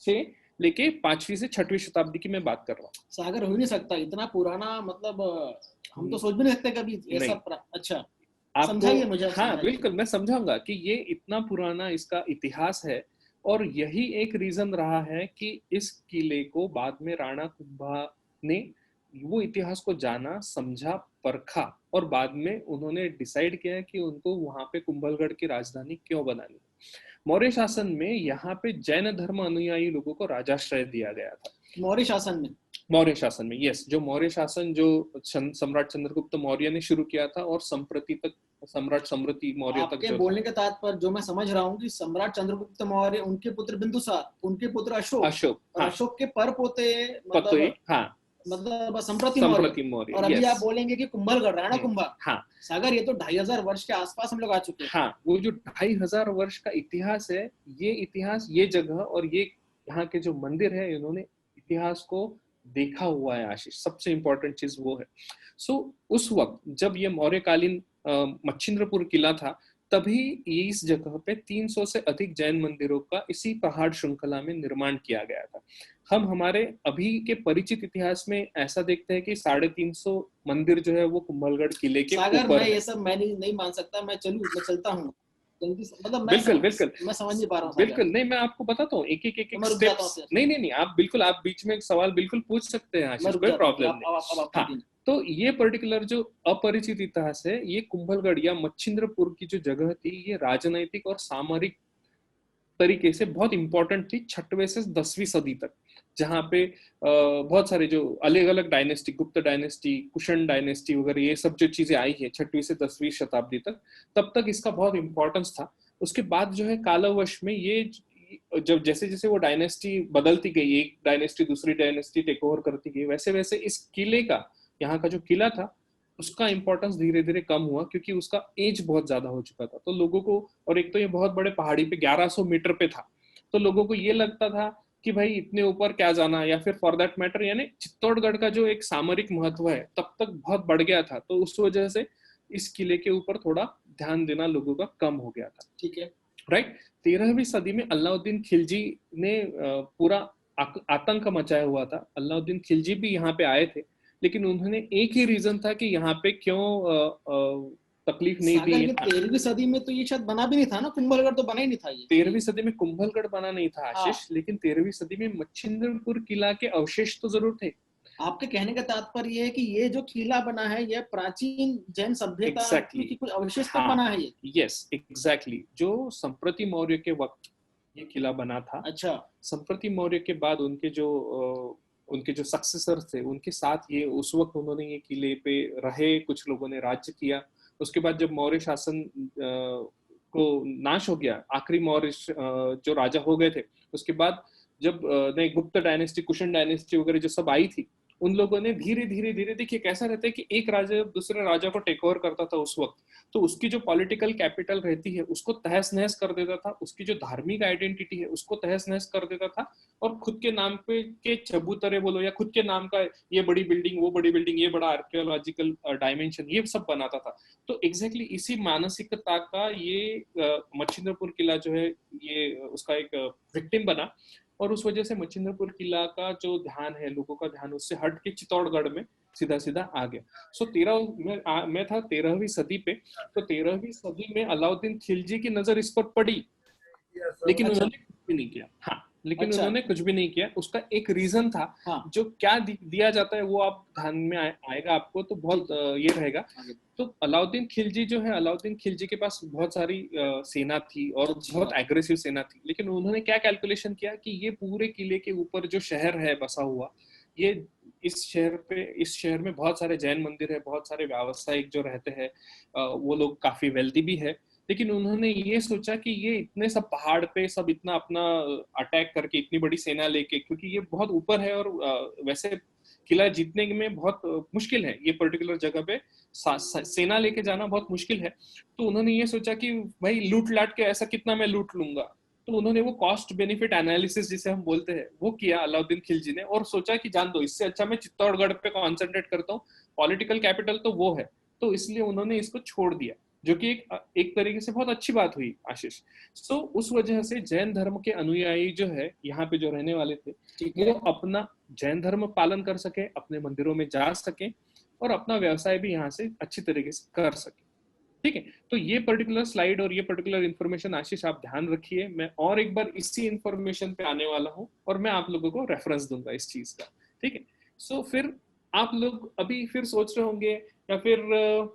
से लेके 5वीं से 6वीं शताब्दी की मैं बात कर रहा हूँ। सागर हो ही नहीं सकता इतना पुराना, मतलब हम तो सोच भी नहीं सकते कभी ऐसा अच्छा समझाइए मुझे। हाँ बिल्कुल, मैं समझाऊंगा कि ये इतना पुराना इसका इतिहास है, और यही एक रीजन रहा है कि इस किले को बाद में राणा कुंभा ने वो इतिहास को जाना, समझा, परखा, और बाद में उन्होंने डिसाइड किया कि उनको वहां पे कुंभलगढ़ की राजधानी क्यों बनानी। मौर्य शासन में यहाँ पे जैन धर्म अनुयायी लोगों को राजाश्रय दिया गया था। मौर्य शासन में? मौर्य शासन में, यस, जो मौर्य शासन जो सम्राट चंद्रगुप्त मौर्य ने शुरू किया था, और संप्रति तक सम्राट सम्रति मौर्य तक जो बोलने के तात्पर्य जो मैं समझ रहा हूँ कि सम्राट चंद्रगुप्त मौर्य, उनके पुत्र बिंदुसार, उनके पुत्र अशोक, हाँ, अशोक के पर पोते हाँ, मतलब संप्रति मौर्य। और अभी आप बोलेंगे कि कुंभलगढ़, राणा कुंभा। हाँ सागर, ये तो 2500 वर्ष के आसपास हम लोग आ चुके हैं। हाँ, वो जो 2500 वर्ष का इतिहास है, ये इतिहास, ये जगह और ये यहाँ के जो मंदिर है, इन्होंने इतिहास को देखा हुआ है आशीष। सबसे इंपॉर्टेंट चीज वो है। उस वक्त जब ये मौर्यकालीन मच्छिंद्रपुर किला था, तभी इस जगह पे 300 से अधिक जैन मंदिरों का इसी पहाड़ श्रृंखला में निर्माण किया गया था। हम हमारे अभी के परिचित इतिहास में ऐसा देखते हैं कि 350 मंदिर जो है वो कुंभलगढ़ किले के ऊपर है। ये सब मैं नहीं मान सकता, मैं चलता हूँ मतलब बिल्कुल मैं समझ नहीं पा रहा हूँ। बिल्कुल नहीं, मैं आपको बताता हूँ एक एक स्टेप्स। नहीं, आप बिल्कुल, आप बीच में एक सवाल बिल्कुल पूछ सकते हैं आशीष, कोई प्रॉब्लम नहीं। हाँ, तो ये पर्टिकुलर जो अपरिचित इतिहास है, ये कुंभलगढ़ या मच्छिंद्रपुर की जो जगह थी, ये राजनैतिक और सामरिक तरीके से बहुत इंपॉर्टेंट थी 6वीं से 10वीं सदी तक, जहाँ पे बहुत सारे जो अलग अलग डायनेस्टी, गुप्त डायनेस्टी, कुशन डायनेस्टी वगैरह, ये सब जो चीजें आई है 6वीं से 10वीं शताब्दी तक, तब तक इसका बहुत इंपॉर्टेंस था। उसके बाद जो है कालवश में ये जब जैसे जैसे वो डायनेस्टी बदलती गई, एक डायनेस्टी दूसरी डायनेस्टी टेक ओवर करती गई, वैसे वैसे इस किले का, यहाँ का जो किला था, उसका इंपॉर्टेंस धीरे धीरे कम हुआ, क्योंकि उसका एज बहुत ज्यादा हो चुका था। तो लोगों को, और एक तो ये बहुत बड़े पहाड़ी पे 1100 मीटर पे था, तो लोगों को ये लगता था कि भाई इतने ऊपर क्या जाना, या फिर फॉर दैट मैटर यानी चित्तौड़गढ़ का जो एक सामरिक महत्व है तब तक बहुत बढ़ गया था। तो उस वजह से इस किले के ऊपर थोड़ा ध्यान देना लोगों का कम हो गया था। ठीक है, राइट। 13वीं सदी में अलाउद्दीन खिलजी ने पूरा आतंक मचाया हुआ था। अलाउद्दीन खिलजी भी यहाँ पे आए थे, लेकिन उन्होंने एक ही रीजन था कि यहाँ पे क्यों तकलीफ नहीं दी। 13वीं सदी में तो ये शायद बना भी नहीं था ना, कुंभलगढ़ तो बना ही नहीं था। ये 13वीं सदी में कुंभलगढ़ बना नहीं था आशीष, लेकिन 13वीं सदी में मच्छिंद्रपुर किला के अवशेष तो जरूर थे। आपके कहने का तात्पर्य ये है कि ये जो किला बना है, ये प्राचीन जैन सभ्यता की कुछ अवशेष पर बना है। ये यस एग्जैक्टली, जो संप्रति मौर्य के वक्त ये किला बना था। अच्छा, संप्रति मौर्य के बाद उनके जो सक्सेसर थे, उनके साथ ये उस वक्त उन्होंने ये किले पे रहे, कुछ लोगों ने राज्य किया। उसके बाद जब मौर्य शासन को नाश हो गया, आखिरी मौर्य जो राजा हो गए थे, उसके बाद जब नए गुप्त डायनेस्टी, कुशन डायनेस्टी वगैरह जो सब आई थी, उन लोगों ने धीरे धीरे धीरे, देखिए कैसा रहता है कि एक राजा जब दूसरे राजा को टेक ओवर करता था उस वक्त, तो उसकी जो पॉलिटिकल कैपिटल रहती है उसको तहस नहस कर देता था, उसकी जो धार्मिक आइडेंटिटी है उसको तहस नहस कर देता था, और खुद के नाम पे के चबूतरे बोलो या खुद के नाम का ये बड़ी बिल्डिंग, वो बड़ी बिल्डिंग, ये बड़ा आर्कियोलॉजिकल डायमेंशन, ये सब बनाता था। तो एग्जैक्टली इसी मानसिकता का ये मच्छिंद्रपुर किला जो है ये उसका एक विक्टिम बना, और उस वजह से मच्छिंद्रपुर किला का जो ध्यान है, लोगों का ध्यान उससे हट के चित्तौड़गढ़ में सीधा सीधा आ गया। सो मैं था 13वीं सदी पे, तो 13वीं सदी में अलाउद्दीन खिलजी की नजर इस पर पड़ी, लेकिन अच्छा। उन्होंने कुछ भी नहीं किया। हाँ, लेकिन अच्छा। उन्होंने कुछ भी नहीं किया। उसका एक रीजन था, हाँ। जो क्या दिया जाता है वो आप ध्यान में आएगा आपको, तो बहुत ये रहेगा। तो अलाउद्दीन खिलजी जो है, अलाउद्दीन खिलजी के पास बहुत सारी सेना थी और अच्छा। बहुत एग्रेसिव सेना थी, लेकिन उन्होंने क्या कैलकुलेशन किया कि ये पूरे किले के ऊपर जो शहर है बसा हुआ, ये इस शहर में बहुत सारे जैन मंदिर है, बहुत सारे व्यावसायिक जो रहते हैं, वो लोग काफी वेल्दी भी है, लेकिन उन्होंने ये सोचा कि ये इतने सब पहाड़ पे सब इतना अपना अटैक करके इतनी बड़ी सेना लेके, क्योंकि ये बहुत ऊपर है और वैसे किला जीतने में बहुत मुश्किल है, ये पर्टिकुलर जगह पे सेना लेके जाना बहुत मुश्किल है। तो उन्होंने ये सोचा कि भाई लूट लाट के ऐसा कितना मैं लूट लूंगा, तो उन्होंने वो कॉस्ट बेनिफिट एनालिसिस जिसे हम बोलते हैं वो किया अलाउद्दीन खिलजी ने, और सोचा कि जान दो, इससे अच्छा मैं चित्तौड़गढ़ पे कॉन्सेंट्रेट करता हूँ, पॉलिटिकल कैपिटल तो वो है, तो इसलिए उन्होंने इसको छोड़ दिया, जो कि एक तरीके से बहुत अच्छी बात हुई आशीष। सो उस वजह से जैन धर्म के अनुयायी जो है यहाँ पे जो रहने वाले थे, वो अपना जैन धर्म पालन कर सके, अपने मंदिरों में जा सके और अपना व्यवसाय भी यहाँ से अच्छी तरीके से कर सके। ठीक है, तो ये पर्टिकुलर स्लाइड और ये पर्टिकुलर इन्फॉर्मेशन आशीष आप ध्यान रखिए। मैं और एक बार इसी इन्फॉर्मेशन पे आने वाला हूँ और मैं आप लोगों को रेफरेंस दूंगा इस चीज का। ठीक है, सो फिर आप लोग अभी फिर सोच रहे होंगे या फिर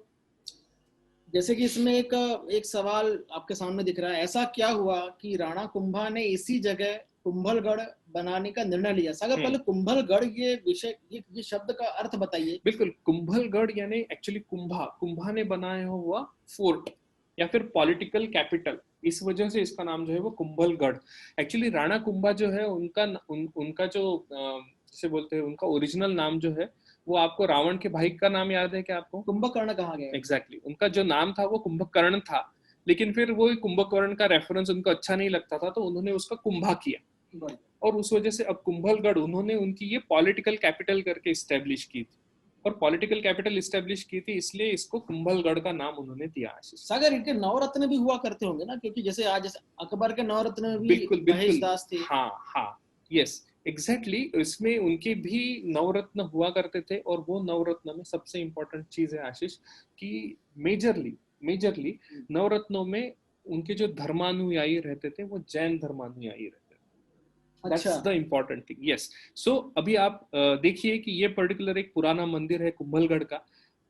जैसे कि इसमें एक सवाल आपके सामने दिख रहा है, ऐसा क्या हुआ कि राणा कुंभा ने इसी जगह कुंभलगढ़ बनाने का निर्णय लिया? सागर पहले कुंभलगढ़ ये विषय, ये शब्द का अर्थ बताइए। बिल्कुल, कुंभलगढ़ यानी एक्चुअली कुंभा ने बनाया हुआ फोर्ट या फिर पॉलिटिकल कैपिटल, इस वजह से इसका नाम जो है वो कुंभलगढ़। एक्चुअली राणा कुंभा जो है उनका जो जिसे बोलते हैं उनका ओरिजिनल नाम जो है वो आपको रावण के भाई का नाम याद है क्या आपको? कुंभकर्ण कहा गया। एग्जैक्टली, उनका जो नाम था वो कुंभकर्ण था, लेकिन फिर वो कुंभकर्ण का रेफरेंस उनको अच्छा नहीं लगता था, तो उन्होंने उसका कुंभा किया, और उस वजह से अब कुंभलगढ़ उन्होंने उनकी ये पॉलिटिकल कैपिटल करके इस्टेब्लिश की थी, और पॉलिटिकल कैपिटल इस्टेब्लिश की थी इसलिए इसको कुंभलगढ़ का नाम उन्होंने दिया। सागर इनके नवरत्न भी हुआ करते होंगे ना, क्योंकि जैसे आज जैसे अकबर के नवरत्न भी बिल्कुल महेश दास थे। हाँ, यस एग्जैक्टली, इसमें उनके भी नवरत्न हुआ करते थे, और वो नवरत्न में सबसे इंपॉर्टेंट चीज है आशीष कि मेजरली नवरत्नों में उनके जो धर्मानुयायी रहते थे वो जैन धर्मानुयायी रहते थे। That's the important thing. Yes. So अभी आप देखिए कि ये पर्टिकुलर एक पुराना मंदिर है कुंभलगढ़ का,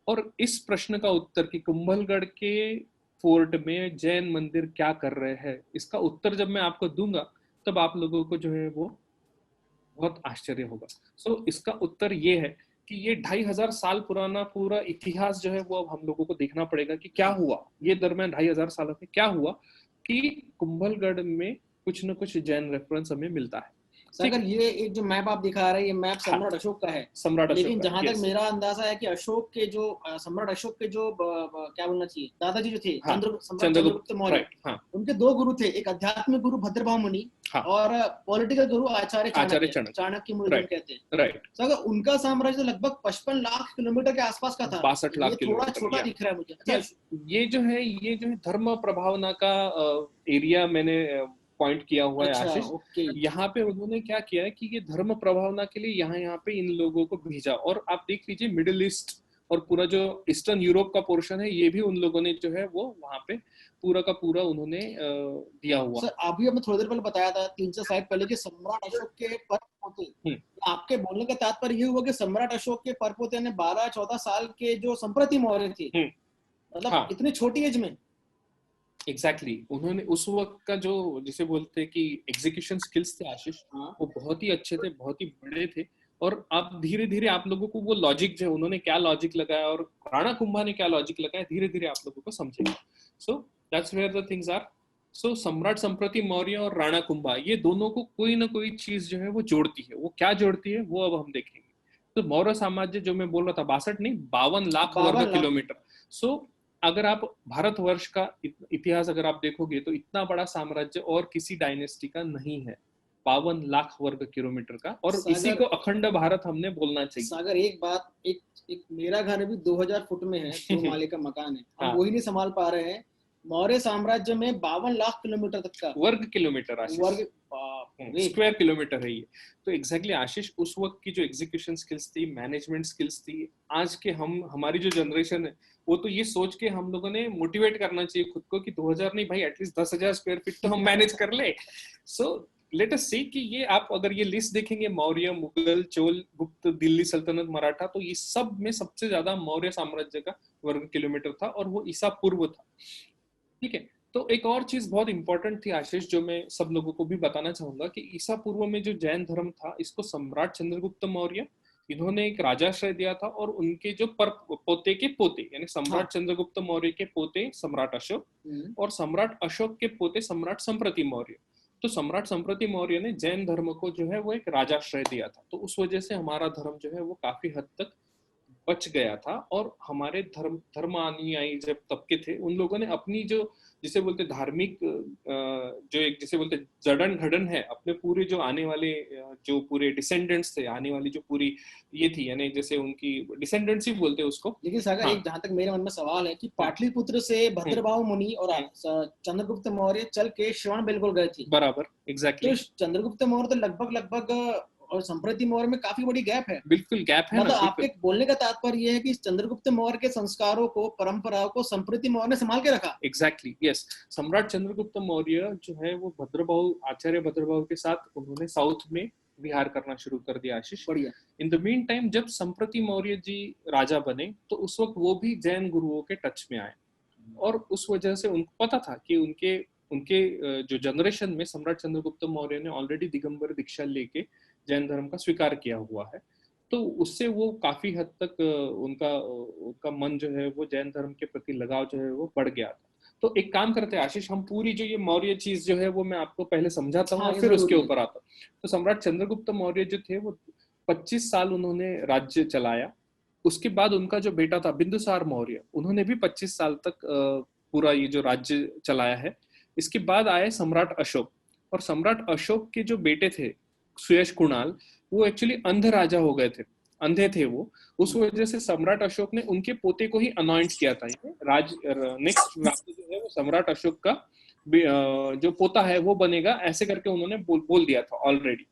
और इस प्रश्न का उत्तर कि कुंभलगढ़ के फोर्ट में जैन मंदिर क्या कर रहे हैं, इसका उत्तर जब मैं आपको दूंगा तब आप लोगों को जो है वो बहुत आश्चर्य होगा। सो इसका उत्तर ये है कि ये 2500 साल पुराना पूरा इतिहास जो है वो अब हम लोगों को देखना पड़ेगा कि क्या हुआ ये दरमियान 2500 सालों में क्या हुआ कि कुंभलगढ़ में कुछ न कुछ जैन रेफरेंस हमें मिलता है। सागर ये एक जो मैप आप दिखा रहे हैं, ये मैप सम्राट अशोक का है। सम्राट अशोक, लेकिन जहां तक मेरा अंदाजा है कि अशोक के जो सम्राट अशोक के जो क्या बोलना चाहिए दादाजी जो थे, चंद्रगुप्त मौर्य, उनके दो गुरु थे, एक आध्यात्मिक गुरु भद्रभाव मुनि और पॉलिटिकल गुरु आचार्य चाणक्य मुनि कहते हैं। राइट, सागर उनका साम्राज्य लगभग 55 लाख किलोमीटर के आसपास का था। 62 लाख थोड़ा छोटा दिख रहा है मुझे। ये जो है धर्म प्रभावना का एरिया मैंने पॉइंट किया हुआ है आशीष। यहाँ पे उन्होंने क्या किया है कि ये धर्म प्रभावना के लिए यहाँ पे इन लोगों को भेजा, और आप देख लीजिए मिडिल ईस्ट और पूरा जो ईस्टर्न यूरोप का पोर्शन है ये भी उन लोगों ने जो है वो वहाँ पे पूरा का पूरा उन्होंने दिया हुआ। सर अभी हमने थोड़ी देर पहले बताया था 300 स्लाइड पहले कि सम्राट अशोक के परपोते, आपके बोलने का तात्पर्य ये हुआ कि सम्राट अशोक के परपोते ने 12-14 साल के जो संप्रति मौर्य थे, मतलब इतनी छोटी एज में। एग्जैक्टली, उन्होंने उस वक्त का जो जिसे बोलते हैं कि एग्जीक्यूशन स्किल्स थे आशीष, वो बहुत ही अच्छे थे, बहुत ही बड़े थे, और आप धीरे धीरे आप लोगों को वो लॉजिक जो उन्होंने क्या लॉजिक लगाया और राणा कुंभा ने क्या लॉजिक लगाया धीरे धीरे आप लोगों को समझेगा। So that's where the things are. So Samrat Samprati Maurya और राणा कुंभा ये दोनों को कोई ना कोई चीज जो है वो जोड़ती है, वो क्या जोड़ती है वो अब हम देखेंगे। तो मौर्य साम्राज्य जो मैं बोल रहा था 62 नहीं 52 लाख वर्ग किलोमीटर। सो अगर आप भारतवर्ष का इतिहास अगर आप देखोगे तो इतना बड़ा साम्राज्य और किसी डायनेस्टी का नहीं है, 52 लाख वर्ग किलोमीटर का, और इसी को अखंड भारत हमने बोलना चाहिए। सागर एक बात, एक मेरा घर भी 2000 फुट में है, 2 माले का मकान है, हम वही नहीं संभाल पा रहे हैं। मौर्य साम्राज्य में 52 लाख किलोमीटर तक का वर्ग किलोमीटर, आशीष स्क्वायर किलोमीटर है ये। तो एग्जैक्टली आशीष, उस वक्त की जो एग्जीक्यूशन स्किल्स थी, मैनेजमेंट स्किल्स थी, आज के हमारी जो जनरेशन है वो तो ये सोच के हम लोगों ने मोटिवेट करना चाहिए खुद को कि 2000 नहीं भाई, एटलीस्ट 10,000 स्क्वायर फीट तो हम मैनेज कर ले। सो लेट अस सी कि ये आप अगर ये लिस्ट देखेंगे, मौर्य, मुगल, चोल, गुप्त, दिल्ली सल्तनत, मराठा, तो ये सब में सबसे ज्यादा मौर्य साम्राज्य का वर्ग किलोमीटर था और वो ईसा पूर्व था। ठीक है, तो एक और चीज बहुत इंपॉर्टेंट थी आशीष, जो मैं सब लोगों को भी बताना चाहूंगा कि ईसा पूर्व में जो जैन धर्म था, इसको सम्राट चंद्रगुप्त मौर्य, इन्होंने एक राजाश्रय दिया था, और उनके जो पोते के पोते, यानी सम्राट चंद्रगुप्त मौर्य के पोते सम्राट अशोक, और सम्राट अशोक के पोते सम्राट संप्रति मौर्य। तो सम्राट संप्रति मौर्य ने जैन धर्म को जो है वो एक राजाश्रय दिया था, तो उस वजह से हमारा धर्म जो है वो काफी हद तक बच गया था। और हमारे धर्म अनुयायी जब तबके थे, उन लोगों ने अपनी जो जिसे बोलते धार्मिक जो एक जिसे बोलते जड़न घड़न है, अपने पूरे जो आने वाले जो पूरे डिसेंडेंट्स थे, आने वाली जो पूरी ये थी, यानी जैसे उनकी डिसेंडेंट्स ही बोलते हैं उसको। लेकिन सागर एक जहां तक मेरे मन में सवाल है कि पाटलिपुत्र से भद्रभाव मुनि और चंद्रगुप्त मौर्य चल के श्रवण बेलगोल गए थे। बराबर, एग्जैक्टली। तो चंद्रगुप्त मौर्य तो लगभग और संप्रति मौर्य में काफी बड़ी गैप है। बिल्कुल गैप है। मतलब आपके बोलने का तात्पर्य यह है कि चंद्रगुप्त मौर्य के संस्कारों को, परंपराओं को संप्रति मौर्य ने संभाल के रखा। Exactly, yes. सम्राट चंद्रगुप्त मौर्य जो है वो भद्रभाव, आचार्य भद्रभाव के साथ उन्होंने साउथ में विहार करना शुरू कर दिया आशीष। बढ़िया। इन द मीन टाइम जब संप्रति मौर्य जी राजा बने, तो उस वक्त वो भी जैन गुरुओं के टच में आए, और उस वजह से उनको पता था कि उनके जो जनरेशन में सम्राट चंद्रगुप्त मौर्य ने ऑलरेडी दिगंबर दीक्षा लेके जैन धर्म का स्वीकार किया हुआ है, तो उससे वो काफी हद तक उनका मन जो है वो जैन धर्म के प्रति लगाव जो है वो बढ़ गया था। तो एक काम करते हैं आशीष, हम पूरी जो ये मौर्य चीज जो है वो मैं आपको पहले समझाता हूँ, और फिर उसके ऊपर आता हूँ। तो सम्राट चंद्रगुप्त मौर्य जो थे वो 25 साल उन्होंने राज्य चलाया। उसके बाद उनका जो बेटा था बिंदुसार मौर्य, उन्होंने भी 25 साल तक पूरा ये जो राज्य चलाया है। इसके बाद आए सम्राट अशोक, और सम्राट अशोक के जो बेटे थे सुयश कुणाल, वो एक्चुअली अंध राजा हो गए थे, अंधे थे वो। उस वजह से सम्राट अशोक ने उनके पोते को ही अनॉइंट किया था। नेक्स्ट राज्य जो है वो सम्राट अशोक का जो पोता है वो बनेगा, ऐसे करके उन्होंने बोल दिया था ऑलरेडी।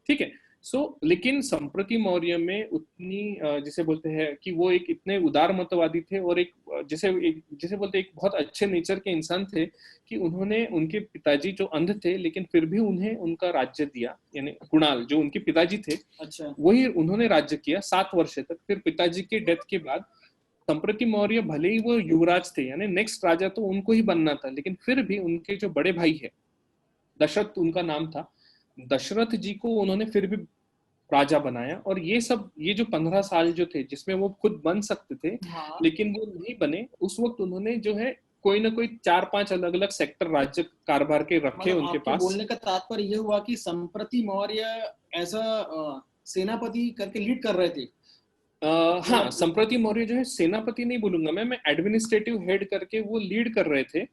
ठीक है। लेकिन संप्रति मौर्य में उतनी जिसे बोलते हैं कि वो एक इतने उदार मतवादी थे, और एक जिसे बोलते एक बहुत अच्छे नेचर के इंसान थे कि उन्होंने, उनके पिताजी जो अंध थे लेकिन फिर भी उन्हें उनका राज्य दिया, यानी कुणाल जो उनके पिताजी थे, अच्छा, वही उन्होंने राज्य किया 7 वर्ष तक। फिर पिताजी के डेथ के बाद संप्रति मौर्य भले ही वो युवराज थे, यानी नेक्स्ट राजा तो उनको ही बनना था, लेकिन फिर भी उनके जो बड़े भाई है, दशरथ उनका नाम था, दशरथ जी को उन्होंने फिर भी राजा बनाया। और ये जो 15 साल जो थे जिसमें वो खुद बन सकते थे, लेकिन वो नहीं बने, उस वक्त उन्होंने जो है कोई ना कोई 4-5 अलग अलग सेक्टर राज्य कारभार के रखे उनके पास। बोलने का तात्पर्य ये हुआ कि संप्रति मौर्य एज अ सेनापति करके लीड कर रहे थे। हाँ, संप्रति मौर्य जो है सेनापति नहीं बोलूंगा मैं एडमिनिस्ट्रेटिव हेड करके वो लीड कर रहे थे,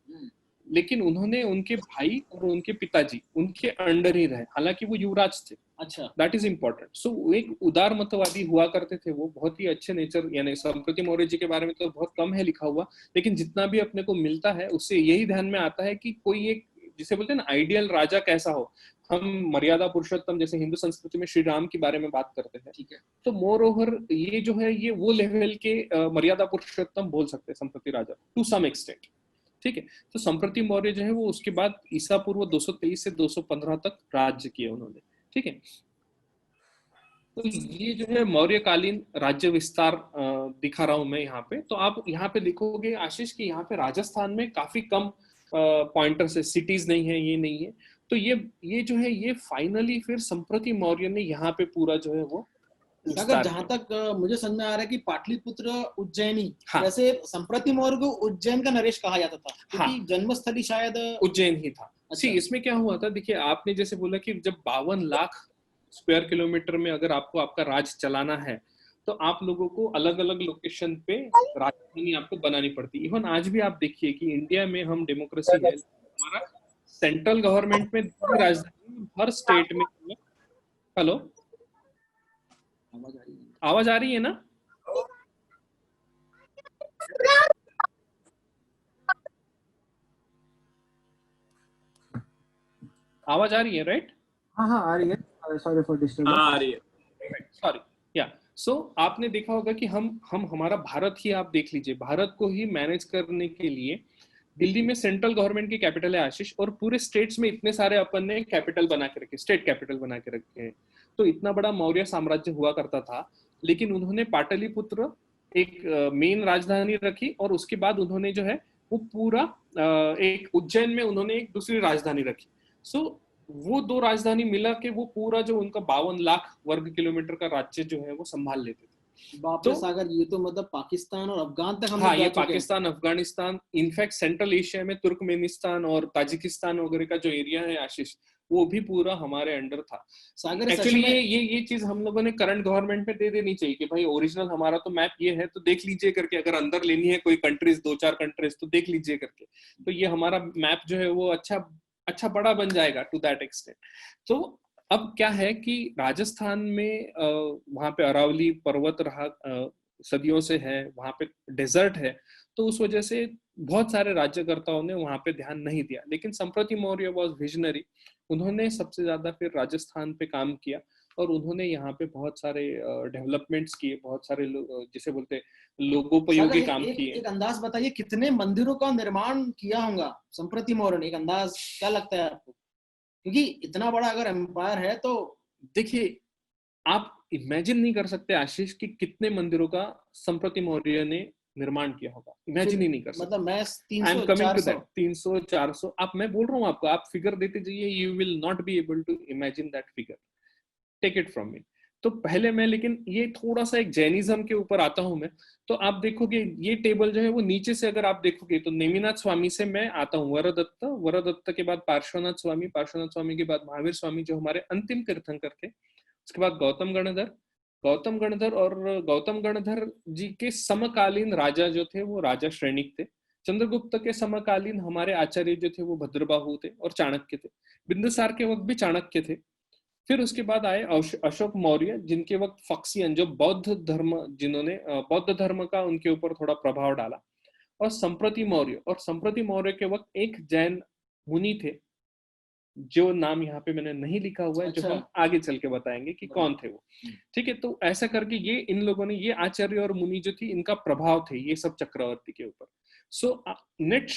लेकिन उन्होंने उनके भाई और उनके पिताजी उनके अंडर ही रहे, हालांकि वो युवराज थे। अच्छा, दैट इज इम्पोर्टेंट। सो एक उदार मतवादी हुआ करते थे वो, बहुत ही अच्छे नेचर, यानी संप्रति मौर्य जी के बारे में तो बहुत कम है लिखा हुआ, लेकिन जितना भी अपने को मिलता है उससे यही ध्यान में आता है कि कोई एक जिसे बोलते हैं ना आइडियल राजा कैसा हो। हम मर्यादा पुरुषोत्तम जैसे हिंदू संस्कृति में श्री राम के बारे में बात करते हैं, ठीक है, तो मोर ओवर ये जो है ये वो लेवल के मर्यादा पुरुषोत्तम बोल सकते हैं संप्रति राजा टू सम एक्सटेंट। ठीक है। तो संप्रति मौर्य जो है वो उसके बाद ईसा पूर्व 223 से 215 तक राज्य किया उन्होंने। ठीक है। तो ये जो है मौर्यकालीन राज्य विस्तार दिखा रहा हूं मैं यहाँ पे। तो आप यहाँ पे देखोगे आशीष कि यहाँ पे राजस्थान में काफी कम पॉइंटर्स है, सिटीज नहीं है, ये नहीं है। तो ये जो है ये फाइनली फिर संप्रति मौर्य ने यहाँ पे पूरा जो है वो अगर जहां तक मुझे समझ में आ रहा है कि पाटलिपुत्र उज्जैनी, वैसे संप्रति मौर्य को उज्जैन का नरेश कहा जाता था, क्योंकि जन्मस्थली शायद उज्जैन ही था। अच्छा। इसमें क्या हुआ था, देखिए आपने जैसे बोला कि जब 52 लाख स्क्वायर किलोमीटर में अगर आपको आपका राज चलाना है, तो आप लोगों को अलग अलग लोकेशन पे राजधानी आपको बनानी पड़ती है। इवन आज भी आप देखिए कि इंडिया में हम डेमोक्रेसी है, हमारा सेंट्रल गवर्नमेंट में राजधानी हर स्टेट में। हेलो, आवाज आ रही है ना? आवाज आ रही है, राइट? हाँ हाँ आ रही है, सॉरी फॉर डिस्टर्बेंस। आ रही है, सॉरी। या सो आपने देखा होगा कि हम हमारा भारत ही आप देख लीजिए, भारत को ही मैनेज करने के लिए दिल्ली में सेंट्रल गवर्नमेंट की कैपिटल है आशीष, और पूरे स्टेट्स में इतने सारे अपन ने कैपिटल बना के रखे, स्टेट कैपिटल बना के रखे हैं। तो इतना बड़ा मौर्य साम्राज्य हुआ करता था, लेकिन उन्होंने पाटलिपुत्र एक मेन राजधानी रखी, और उसके बाद उन्होंने जो है वो पूरा एक उज्जैन में उन्होंने एक दूसरी राजधानी रखी। सो वो दो राजधानी मिला के वो पूरा जो उनका 52 लाख वर्ग किलोमीटर का राज्य जो है वो संभाल लेते थे। बाप रे सागर, ये तो मतलब पाकिस्तान और अफगान तक हम हाँ, ये Pakistan, Afghanistan, in fact central Asia में तुर्कमेनिस्तान और ताजिकिस्तान वगैरह का जो एरिया है आशीष, वो भी पूरा हमारे अंडर था। सागर एक्चुअली ये चीज हम लोगों ने करंट गवर्नमेंट में दे देनी चाहिए कि भाई ओरिजिनल हमारा तो मैप ये है, तो देख लीजिए करके, अगर अंदर लेनी है कोई कंट्रीज, 2-4 कंट्रीज, तो देख लीजिए करके, तो ये हमारा मैप जो है वो अच्छा बड़ा बन जाएगा टू दैट एक्सटेंट। तो अब क्या है कि राजस्थान में वहां पे अरावली पर्वत रहा सदियों से है, वहां पे डेजर्ट है, तो उस वजह से बहुत सारे राज्यकर्ताओं ने वहां पे ध्यान नहीं दिया। लेकिन संप्रति मौर्य वॉज विजनरी, उन्होंने सबसे ज्यादा फिर राजस्थान पे काम किया, और उन्होंने यहाँ पे बहुत सारे डेवलपमेंट्स किए, बहुत सारे जिसे बोलते लोगोपयोगी काम किए। एक अंदाज बताइए कितने मंदिरों का निर्माण किया होगा संप्रति मौर्य ने, एक अंदाज क्या लगता है आपको? क्योंकि इतना बड़ा अगर एम्पायर है तो देखिए, आप इमेजिन नहीं कर सकते आशीष कि कितने मंदिरों का संप्रति मौर्य ने निर्माण किया होगा, इमेजिन ही नहीं कर सकते। मतलब मैं 300-400 आप, मैं बोल रहा हूँ आपको, आप फिगर देते जाइए, you will not be able to imagine that figure, take it from me. तो पहले मैं, लेकिन ये थोड़ा सा एक जैनिज्म के ऊपर आता हूं मैं, तो आप देखोगे ये टेबल जो है वो नीचे से अगर आप देखोगे तो नेमिनाथ स्वामी से मैं आता हूँ, वरदत्त के बाद पार्श्वनाथ स्वामी के बाद महावीर स्वामी जो हमारे अंतिम तीर्थंकर थे, उसके बाद गौतम गणधर और गौतम गणधर जी के समकालीन राजा जो थे वो राजा श्रेणिक थे। चंद्रगुप्त के समकालीन हमारे आचार्य जो थे वो भद्रबाहु थे और चाणक्य थे। बिंदुसार के वक्त भी चाणक्य थे। फिर उसके बाद आए अशोक मौर्य, जिनके वक्त फक्सियन जो बौद्ध धर्म, जिन्होंने बौद्ध धर्म का उनके ऊपर थोड़ा प्रभाव डाला, और संप्रति मौर्य के वक्त एक जैन मुनि थे जो नाम यहाँ पे मैंने नहीं लिखा हुआ है, जो हम आगे चल के बताएंगे कि कौन थे वो। ठीक है, तो ऐसा करके ये इन लोगों ने, ये आचार्य और मुनि जो थी, इनका प्रभाव थे ये सब चक्रवर्ती के ऊपर। सो नेट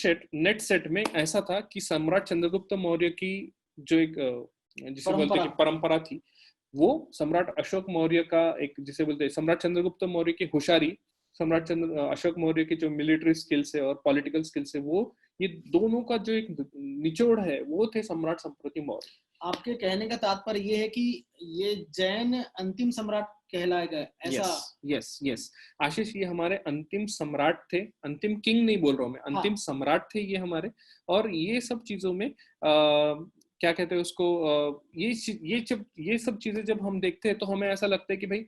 सेट में ऐसा था कि सम्राट चंद्रगुप्त मौर्य की जो एक जिसे बोलते हैं परंपरा थी, वो सम्राट अशोक मौर्य का एक, जिसे बोलते हैं सम्राट चंद्रगुप्त मौर्य की होशियारी, सम्राट अशोक मौर्य की जो मिलिट्री स्किल्स है और पॉलिटिकल स्किल्स है, वो ये दोनों का जो एक निचोड़ है वो थे सम्राट संप्रति मौर्य। आपके कहने का तात्पर्य ये है कि ये जैन अंतिम सम्राट कहलाए गए, ऐसा? यस आशीष, ये हमारे अंतिम सम्राट थे, अंतिम किंग नहीं बोल रहा हूँ मैं, अंतिम सम्राट थे ये हमारे। और ये सब चीजों में क्या कहते हैं उसको, ये सब चीजें जब हम देखते हैं तो हमें ऐसा लगता है कि भाई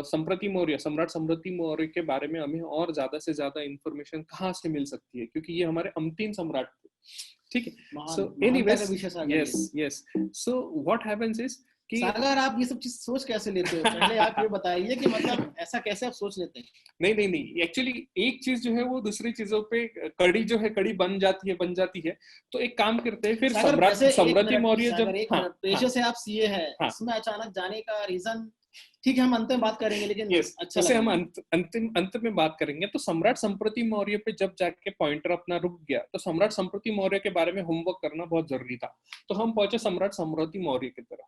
सम्राट संप्रति मौर्य के बारे में हमें और ज्यादा से ज्यादा इंफॉर्मेशन कहाँ से मिल सकती है, क्योंकि ये हमारे अंतिम सम्राट थे। ठीक है, so anyways, yes so what happens is कि सागर, आप ये सब चीज सोच कैसे लेते हो? पहले आप ये बताइए कि मतलब ऐसा कैसे आप सोच लेते हैं? नहीं, एक्चुअली एक चीज जो है वो दूसरी चीजों पे कड़ी जो है, कड़ी बन जाती है। तो एक काम करते हैं, फिर सम्राट संप्रति मौर्य जब पेशे से आप सीए है, इसमें अचानक जाने का रीजन, ठीक है हम अंत में बात करेंगे, लेकिन अच्छा जैसे हम अंत में बात करेंगे। तो सम्राट संप्रति मौर्य पे जब जाके पॉइंटर अपना रुक गया, तो सम्राट संप्रति मौर्य के बारे में होमवर्क करना बहुत जरूरी था। तो हम पहुंचे सम्राट संप्रति मौर्य की तरफ।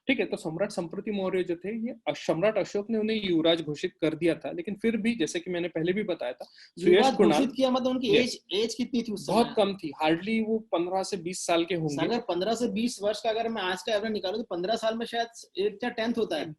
ठीक है, तो सम्राट संप्रति मौर्य जो थे, ये सम्राट अशोक ने उन्हें युवराज घोषित कर दिया था, लेकिन फिर भी जैसे कि मैंने पहले भी बताया था, सुयश कुणाल किया, मतलब उनकी एज कितनी थी उस समय? बहुत कम थी, हार्डली वो 15 से 20 साल के होंगे। अगर 15 से 20 वर्ष का अगर मैं आज का एवरेज निकालूं तो 15 साल में शायद 8th या 10th होता है,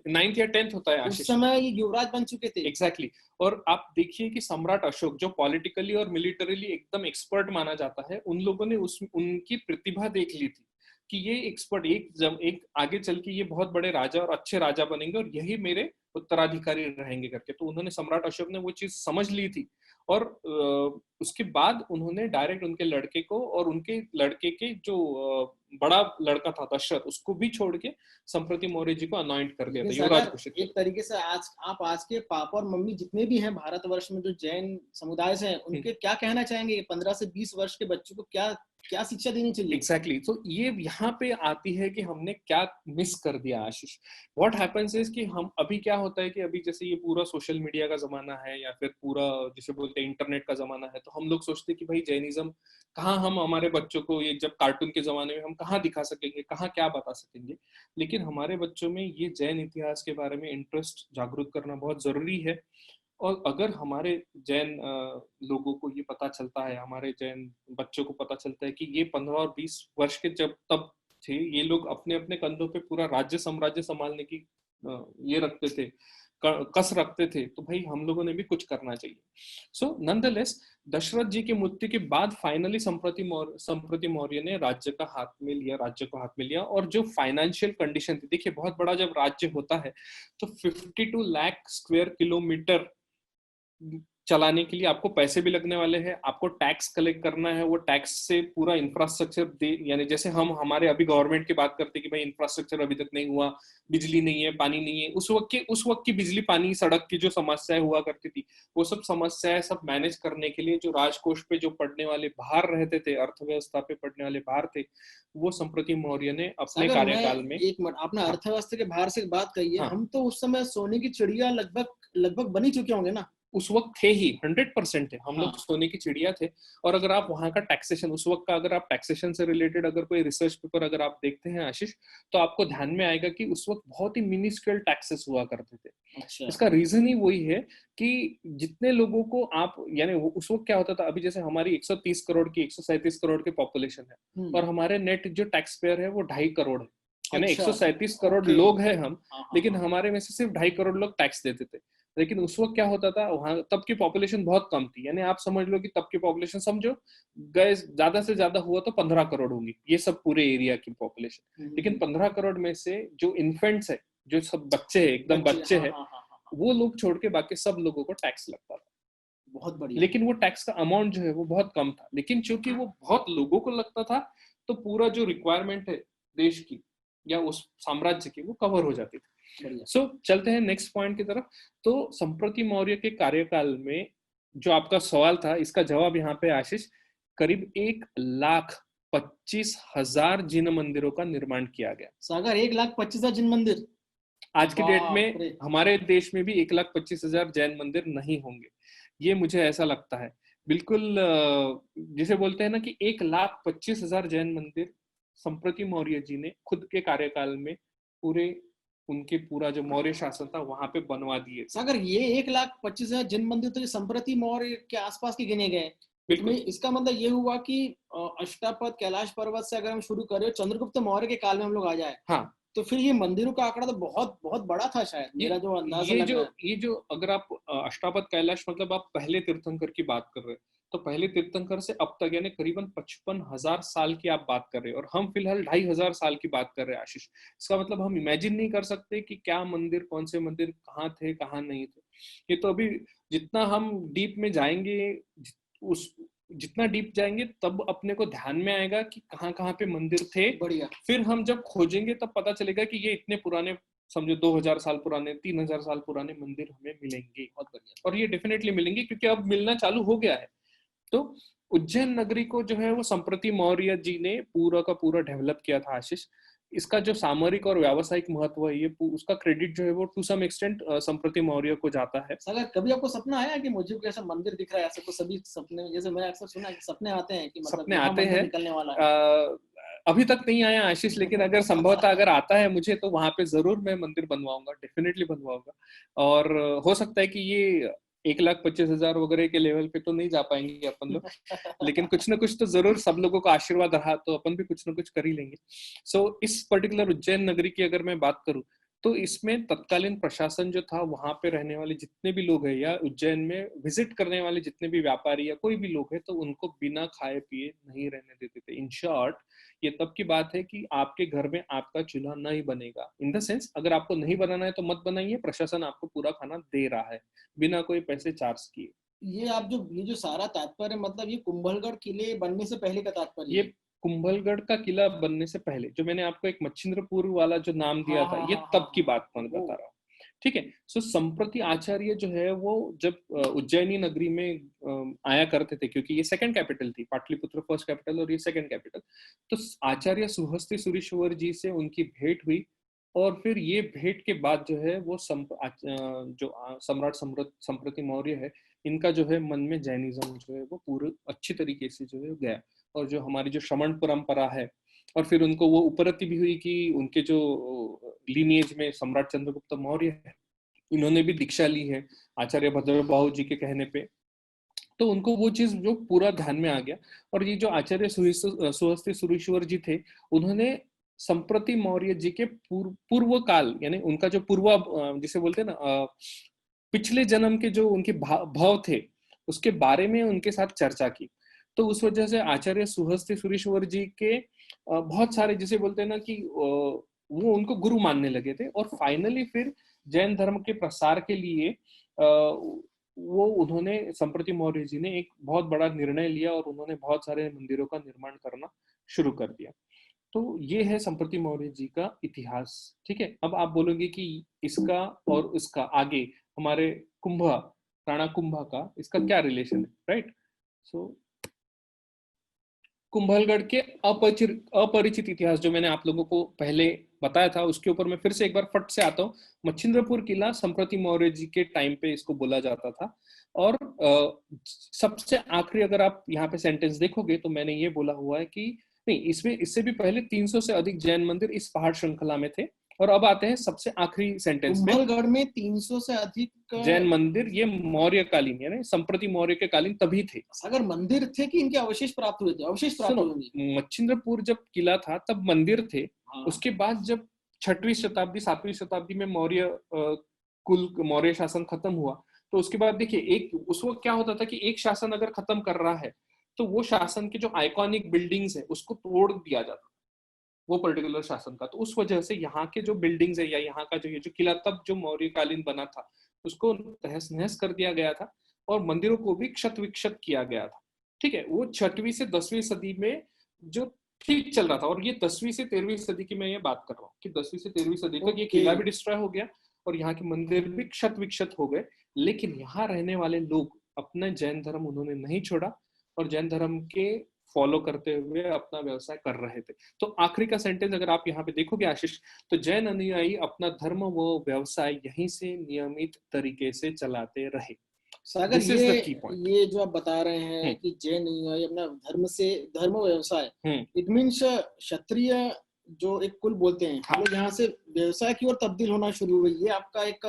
9th या 10th होता है। उस समय ये युवराज बन चुके थे। एग्जैक्टली। और आप देखिए कि सम्राट अशोक जो पॉलिटिकली और मिलिटरीली एकदम एक्सपर्ट माना जाता है, उन लोगों ने उनकी प्रतिभा देख ली थी कि ये एक्सपर्ट एक आगे चल के ये बहुत बड़े राजा और अच्छे राजा बनेंगे और यही मेरे उत्तराधिकारी रहेंगे करके। तो उन्होंने, सम्राट अशोक ने वो चीज समझ ली थी और उसके बाद उन्होंने डायरेक्ट उनके लड़के को और उनके लड़के के जो बड़ा लड़का था दशरथ, उसको भी छोड़ के संप्रति मौर्य जी को अनॉइंट कर दिया था युवराज घोषित। एक तरीके से आज के पापा और मम्मी जितने भी हैं भारतवर्ष में जो जैन समुदाय से हैं, उनके क्या कहना चाहेंगे 15 से 20 वर्ष के बच्चों को क्या शिक्षा देनी चाहिए? एग्जैक्टली तो ये यहाँ पे आती है कि हमने क्या मिस कर दिया आशीष। व्हाट हैपेंस इज कि हम अभी क्या होता है कि अभी जैसे ये पूरा सोशल मीडिया का जमाना है या फिर पूरा जिसे बोलते हैं इंटरनेट का जमाना है, तो हम लोग सोचते हैं कि भाई जैनिज्म कहाँ हम हमारे बच्चों को, ये जब कार्टून के जमाने में हम कहाँ दिखा सकेंगे, कहाँ क्या बता सकेंगे। लेकिन हमारे बच्चों में ये जैन इतिहास के बारे में इंटरेस्ट जागरूक करना बहुत जरूरी है। और अगर हमारे जैन लोगों को ये पता चलता है, हमारे जैन बच्चों को पता चलता है कि ये 15 और 20 वर्ष के जब तब थे, ये लोग अपने अपने कंधों पे पूरा राज्य साम्राज्य संभालने की ये रखते थे, कस रखते थे, तो भाई हम लोगों ने भी कुछ करना चाहिए। सो नॉनदलेस दशरथ जी की मृत्यु के बाद फाइनली संप्रति मौर्य ने राज्य को हाथ में लिया। और जो फाइनेंशियल कंडीशन थी, देखिए बहुत बड़ा जब राज्य होता है तो 52 लाख स्क्वायर किलोमीटर चलाने के लिए आपको पैसे भी लगने वाले हैं, आपको टैक्स कलेक्ट करना है, वो टैक्स से पूरा इंफ्रास्ट्रक्चर दे, यानी जैसे हम हमारे अभी गवर्नमेंट की बात करते हैं कि भाई इंफ्रास्ट्रक्चर अभी तक नहीं हुआ, बिजली नहीं है, पानी नहीं है, उस वक्त की बिजली पानी सड़क की जो समस्याएं हुआ करती थी, वो सब समस्याएं सब मैनेज करने के लिए जो राजकोष पे जो पड़ने वाले भार रहते थे, अर्थव्यवस्था पे पड़ने वाले भार थे, वो संप्रति मौर्य ने अपने कार्यकाल में। एक मिनट, आपने अर्थव्यवस्था के भार से बात कही है, हम तो उस समय सोने की चिड़िया लगभग बनी चुके होंगे ना? उस वक्त थे ही 100% थे हम लोग सोने की चिड़िया थे। और अगर आप वहां का टैक्सेशन, उस वक्त का अगर आप टैक्सेशन से रिलेटेड अगर कोई रिसर्च पेपर अगर आप देखते हैं आशीष, तो आपको ध्यान में आएगा कि उस वक्त बहुत ही मिनिस्क्यूल टैक्सेस हुआ करते थे। अच्छा। इसका रीजन ही वही है कि जितने लोगों को आप, यानी उस वक्त क्या होता था, अभी जैसे हमारी 130 करोड़ की 137 करोड़ की पॉपुलेशन है और हमारे नेट जो टैक्स पेयर है वो 2.5 करोड़ है, यानी 137 करोड़ लोग हैं हम, लेकिन हमारे में से सिर्फ 2.5 करोड़ लोग टैक्स देते थे। लेकिन उस वक्त क्या होता था, वहां तब की पॉपुलेशन बहुत कम थी, यानी आप समझ लो कि तब की पॉपुलेशन समझो गए ज्यादा से ज्यादा हुआ तो 15 करोड़ होगी, ये सब पूरे एरिया की पॉपुलेशन। लेकिन 15 करोड़ में से जो इन्फेंट्स है, जो सब बच्चे हैं, एकदम बच्चे हैं, वो लोग छोड़ के बाकी सब लोगों को टैक्स लगता था। बहुत बढ़िया। लेकिन वो टैक्स का अमाउंट जो है वो बहुत कम था, लेकिन चूंकि वो बहुत लोगों को लगता था तो पूरा जो रिक्वायरमेंट है देश की या उस साम्राज्य की वो कवर हो जाती थी। चलते हैं नेक्स्ट पॉइंट की तरफ। तो संप्रति मौर्य के कार्यकाल में जो आपका सवाल था, इसका जवाब यहाँ पे आशीष, करीब 1,25,000 जिन मंदिरों का निर्माण किया गया। सागर 1,25,000 जिन मंदिर? आज की डेट में हमारे देश में भी 1,25,000 जैन मंदिर नहीं होंगे, ये मुझे ऐसा लगता है। बिल्कुल जिसे बोलते हैं ना कि 1,25,000 जैन मंदिर संप्रति मौर्य जी ने खुद के कार्यकाल में उनके पूरा जो मौर्य शासन था वहां पे बनवा दिए। सागर ये 1,25,000 जिन मंदिर तो संप्रति मौर्य के आसपास के गिने गए। बिल्कुल। इसका मतलब ये हुआ कि अष्टापद कैलाश पर्वत से अगर हम शुरू करें, चंद्रगुप्त मौर्य के काल में हम लोग आ जाए, हाँ, तो फिर ये मंदिरों का आंकड़ा तो बहुत बहुत बड़ा था शायद, मेरा जो अंदाजा लग रहा है। ये जो अगर आप अष्टापद कैलाश मतलब आप पहले तीर्थंकर की बात कर रहे हैं, तो पहले तीर्थंकर से अब तक यानी करीबन 55,000 साल की आप बात कर रहे हैं और हम फिलहाल 2,500 साल की बात कर रहे हैं आशीष। इसका मतलब हम इमेजिन नहीं कर सकते कि क्या मंदिर, कौन से मंदिर कहाँ थे कहाँ नहीं थे। ये तो अभी जितना हम डीप में जाएंगे, जितना डीप जाएंगे तब अपने को ध्यान में आएगा कि कहाँ कहाँ पे मंदिर थे। बढ़िया। फिर हम जब खोजेंगे तब पता चलेगा कि ये इतने पुराने, समझो 2,000 साल पुराने, 3,000 साल पुराने मंदिर हमें मिलेंगे। बहुत बढ़िया। और ये डेफिनेटली मिलेंगे क्योंकि अब मिलना चालू हो गया है। तो उज्जैन नगरी को जो है वो संप्रति मौर्य जी ने पूरा का पूरा डेवलप किया था आशीष। इसका जो सामरिक और व्यावसायिक महत्व है, ये उसका क्रेडिट जो है वो टू सम एक्सटेंट संप्रति मौर्य को जाता है। सर कभी आपको सपना आया कि मुझे कोई ऐसा मंदिर दिख रहा है? ऐसे तो सभी सपने, जैसे मैंने अक्सर सुना है कि सपने आते हैं कि मतलब सपने आते हैं, निकलने वाला है। अभी तक नहीं आया आशीष, लेकिन अगर संभवतः अगर आता है मुझे तो वहां पे जरूर मैं मंदिर बनवाऊंगा, डेफिनेटली बनवाऊंगा। और हो सकता है कि ये 1,25,000 वगैरह के लेवल पे तो नहीं जा पाएंगे अपन लोग, लेकिन कुछ ना कुछ तो जरूर, सब लोगों का आशीर्वाद रहा तो अपन भी कुछ ना कुछ कर ही लेंगे। सो इस पर्टिकुलर उज्जैन नगरी की अगर मैं बात करूं तो इसमें तत्कालीन प्रशासन जो था, वहां पे रहने वाले जितने भी लोग हैं या उज्जैन में विजिट करने वाले जितने भी व्यापारी या कोई भी लोग हैं, तो उनको बिना खाए पिए नहीं रहने देते थे। इन शॉर्ट ये तब की बात है कि आपके घर में आपका चूल्हा नहीं बनेगा। इन द सेंस, अगर आपको नहीं बनाना है तो मत बनाइए, प्रशासन आपको पूरा खाना दे रहा है बिना कोई पैसे चार्ज किए। ये जो सारा तात्पर्य, मतलब ये कुंभलगढ़ किले बनने से पहले का तात्पर्य ये है। कुंभलगढ़ का किला बनने से पहले, जो मैंने आपको एक मच्छिंद्रपुर वाला जो नाम दिया था, ये हाँ, तब की बात हाँ, मैं बता रहा हूँ। ठीक है। सो संप्रति आचार्य जो है वो जब उज्जैनी नगरी में आया करते थे, क्योंकि ये सेकंड कैपिटल थी, पाटलिपुत्र फर्स्ट कैपिटल और ये सेकंड कैपिटल, तो आचार्य सुहस्ति सुरीश्वर जी से उनकी भेंट हुई। और फिर ये भेंट के बाद जो है वो सम्राट संप्रति मौर्य है, इनका जो है मन में जैनिज्म जो है वो पूरे अच्छी तरीके से जो है गया। और जो हमारी जो श्रमण परंपरा है, और फिर उनको वो उपरति भी हुई कि उनके जो लीनिएज में सम्राट चंद्रगुप्त मौर्य है, इन्होंने भी दीक्षा ली है आचार्य भद्रबाहु जी के कहने पे। तो उनको वो चीज जो पूरा ध्यान में आ गया। और ये जो आचार्य सुहस्ति सुरीश्वर जी थे, उन्होंने संप्रति मौर्य जी के पूर्व काल, यानी उनका जो जिसे बोलते हैं ना, पिछले जन्म के जो उनके भाव थे, उसके बारे में उनके साथ चर्चा की। तो उस वजह से आचार्य सुहस्ति सुरीश्वर जी के बहुत सारे, जिसे बोलते हैं ना कि वो उनको गुरु मानने लगे थे। और फाइनली फिर जैन धर्म के प्रसार के लिए वो उन्होंने, संप्रति मौर्य जी ने एक बहुत बड़ा निर्णय लिया और उन्होंने बहुत सारे मंदिरों का निर्माण करना शुरू कर दिया। तो ये है संप्रति मौर्य जी का इतिहास। ठीक है। अब आप बोलोगे कि इसका और इसका आगे हमारे राणा कुंभा का इसका क्या रिलेशन है, राइट? सो कुंभलगढ़ के अपरिचित इतिहास जो मैंने आप लोगों को पहले बताया था, उसके ऊपर मैं फिर से एक बार फट से आता हूँ। मच्छिंद्रपुर किला संप्रति मौर्य जी के टाइम पे इसको बोला जाता था। और सबसे आखिरी अगर आप यहाँ पे सेंटेंस देखोगे तो मैंने ये बोला हुआ है कि नहीं, इसमें इससे भी पहले 300 से अधिक जैन मंदिर इस पहाड़ श्रृंखला में थे। और अब आते हैं सबसे आखिरी सेंटेंस में, कुंभलगढ़ में 300 से अधिक जैन मंदिर, ये मौर्य कालीन यानी संप्रति मौर्य के कालीन तभी थे। अगर मंदिर थे कि इनके अवशेष प्राप्त हुए थे? अवशेष प्राप्त हुए होंगे। मच्छिंद्रपुर जब किला था तब मंदिर थे। हाँ। उसके बाद जब 6वीं शताब्दी 7वीं शताब्दी में मौर्य शासन खत्म हुआ, तो उसके बाद देखिए, एक उस वक्त क्या होता था कि एक शासन अगर खत्म कर रहा है तो वो शासन के जो आइकॉनिक बिल्डिंग्स है उसको तोड़ दिया जाता, वो पर्टिकुलर शासन का। तो उस वजह से यहाँ के जो बिल्डिंग्स है या यहाँ का जो किला तब जो मौर्य कालीन बना था, उसको तहस नहस कर दिया गया था और मंदिरों को भी क्षत विक्षत किया गया था। ठीक है। वो 6वीं से 10वीं सदी में जो ठीक चल रहा था, और ये 10वीं से 13वीं सदी की मैं ये बात कर रहा हूँ कि 10वीं से 13वीं सदी तक ये किला भी डिस्ट्रॉय हो गया और यहाँ के मंदिर भी क्षत विक्षत हो गए। लेकिन यहाँ रहने वाले लोग अपना जैन धर्म उन्होंने नहीं छोड़ा और जैन धर्म के फॉलो करते हुए अपना व्यवसाय कर रहे थे। तो आखिरी का सेंटेंस अगर आप यहाँ पे देखोगे आशीष, तो जैन अनुयायी अपना धर्म व व्यवसाय यहीं से नियमित तरीके से चलाते रहे। सागर, ये जो आप बता रहे हैं कि जैन अनुयायी अपना धर्म व्यवसाय, इट मीन्स क्षत्रिय जो एक कुल बोलते हैं, हाँ, लोग यहाँ से व्यवसाय की ओर तब्दील होना शुरू हुई। ये आपका एक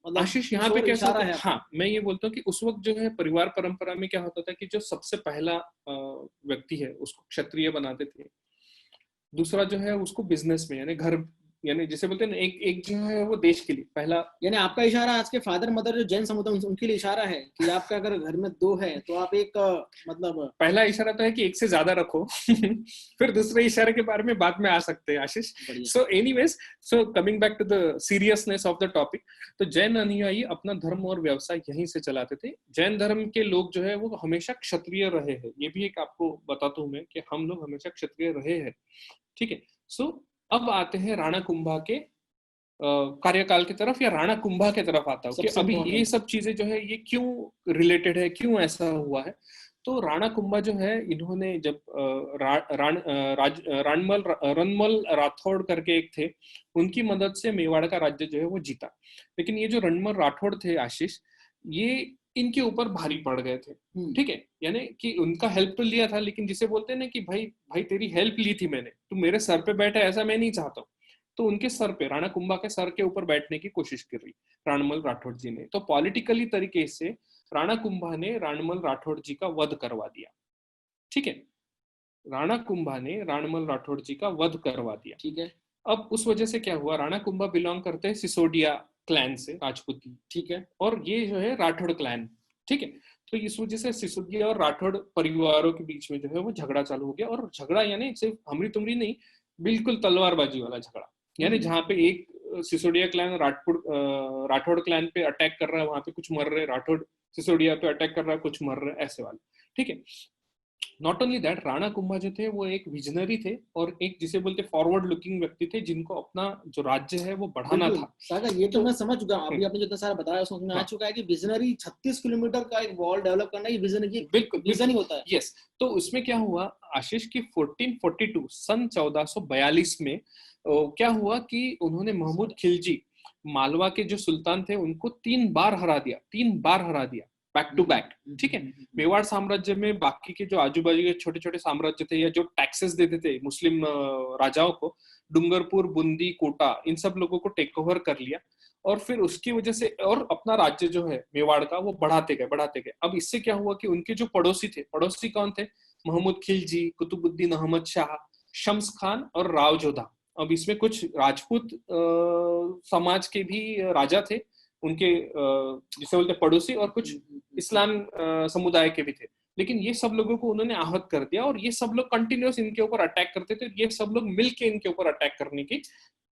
मतलब आशीष यहाँ पे कैसा है? हाँ, मैं ये बोलता हूँ कि उस वक्त जो है परिवार परंपरा में क्या होता था कि जो सबसे पहला व्यक्ति है उसको क्षत्रिय बनाते थे, दूसरा जो है उसको बिजनेस में, यानी घर, यानी जिसे बोलते हैं ना, एक जो है वो देश के लिए पहला। यानी आपका इशारा आज के फादर मदर जो जैन समुदाय उनके लिए इशारा है कि आपका अगर घर में 2 है तो आप एक मतलब पहला इशारा तो है कि एक से ज्यादा रखो फिर दूसरे इशारे के बारे में बाद में आ सकते हैं Ashish. So anyways, so coming back to the seriousness of the topic, तो जैन अनुयायी अपना धर्म और व्यवसाय यहीं से चलाते थे। जैन धर्म के लोग जो है वो हमेशा क्षत्रिय रहे हैं। ये भी एक आपको बताता हूँ मैं कि हम लोग हमेशा क्षत्रिय रहे हैं। ठीक है। सो अब आते हैं राणा कुंभा के कार्यकाल की तरफ, या राणा कुंभा की तरफ आता हूँ कि अभी ये सब चीजें जो है ये क्यों रिलेटेड है, क्यों ऐसा हुआ है। तो राणा कुंभा जो है, इन्होंने जब रणमल राठौड़ करके एक थे, उनकी मदद से मेवाड़ का राज्य जो है वो जीता। लेकिन ये जो रणमल राठौड़ थे आशीष, ये इनके ऊपर भारी पड़ गए थे। ठीक है। यानी कि उनका हेल्प तो लिया था, लेकिन जिसे बोलते हैं ना कि भाई तेरी हेल्प ली थी मैंने, तू मेरे सर पे बैठा, ऐसा मैं नहीं चाहता हूँ। तो उनके सर पे, राणा कुंभा के सर के ऊपर बैठने की कोशिश करी रणमल राठौड़ जी ने। तो पॉलिटिकली तरीके से राणा कुंभा ने रणमल राठौड़ जी का वध करवा दिया। ठीक है। राणा कुंभा ने रणमल राठौड़ जी का वध करवा दिया। ठीक है। अब उस वजह से क्या हुआ, राणा कुंभा बिलोंग करते हैं सिसोदिया क्लैन से, राजपूती। ठीक है। और ये जो है राठौड़ क्लैन, ठीक है। तो इस वजह से सिसोदिया और राठौड़ परिवारों के बीच में जो है वो झगड़ा चालू हो गया, और झगड़ा यानी सिर्फ हमरी तुमरी नहीं, बिल्कुल तलवारबाजी वाला झगड़ा। यानी जहाँ पे एक सिसोदिया क्लैन राठौड़ क्लैन पे अटैक कर रहा है, वहां पे कुछ मर रहे, राठौड़ सिसोदिया पे अटैक कर रहा है, कुछ मर रहे, ऐसे वाले। ठीक है। Not only that, Rana Kumbha जो थे वो एक विजनरी थे और एक जिसे बोलते फॉरवर्ड लुकिंग व्यक्ति थे, जिनको अपना जो राज्य है वो बढ़ाना था। सागर, ये तो मैं समझ चुका हूँ, अभी आपने जितना सारा बताया उसमें आ चुका है कि विजनरी 36 किलोमीटर का एक वॉल डेवलप करना ये बिल्कुल विजन ही होता है। यस। तो उसमें क्या हुआ आशीष की 1442 सन 1442 में क्या हुआ कि उन्होंने महमूद खिलजी, मालवा के जो सुल्तान थे, उनको 3 बार हरा दिया बैक टू बैक। ठीक है। मेवाड़ साम्राज्य में बाकी के जो आजू बाजू के छोटे छोटे साम्राज्य थे या जो टैक्सेस देते थे मुस्लिम राजाओं को, डूंगरपुर, बूंदी, कोटा, इन सब लोगों को टेक ओवर कर लिया, और फिर उसकी वजह से और अपना राज्य जो है मेवाड़ का वो बढ़ाते गए। अब इससे क्या हुआ कि उनके जो पड़ोसी कौन थे? महमूद खिलजी, कुतुबुद्दीन अहमद शाह, शम्स खान और राव जोधा। अब इसमें कुछ राजपूत समाज के भी राजा थे, उनके जिसे बोलते पड़ोसी, और कुछ इस्लाम समुदाय के भी थे। लेकिन ये सब लोगों को उन्होंने आहत कर दिया, और ये सब लोग कंटिन्यूस इनके ऊपर अटैक करते थे। ये सब लोग मिलके इनके ऊपर अटैक करने की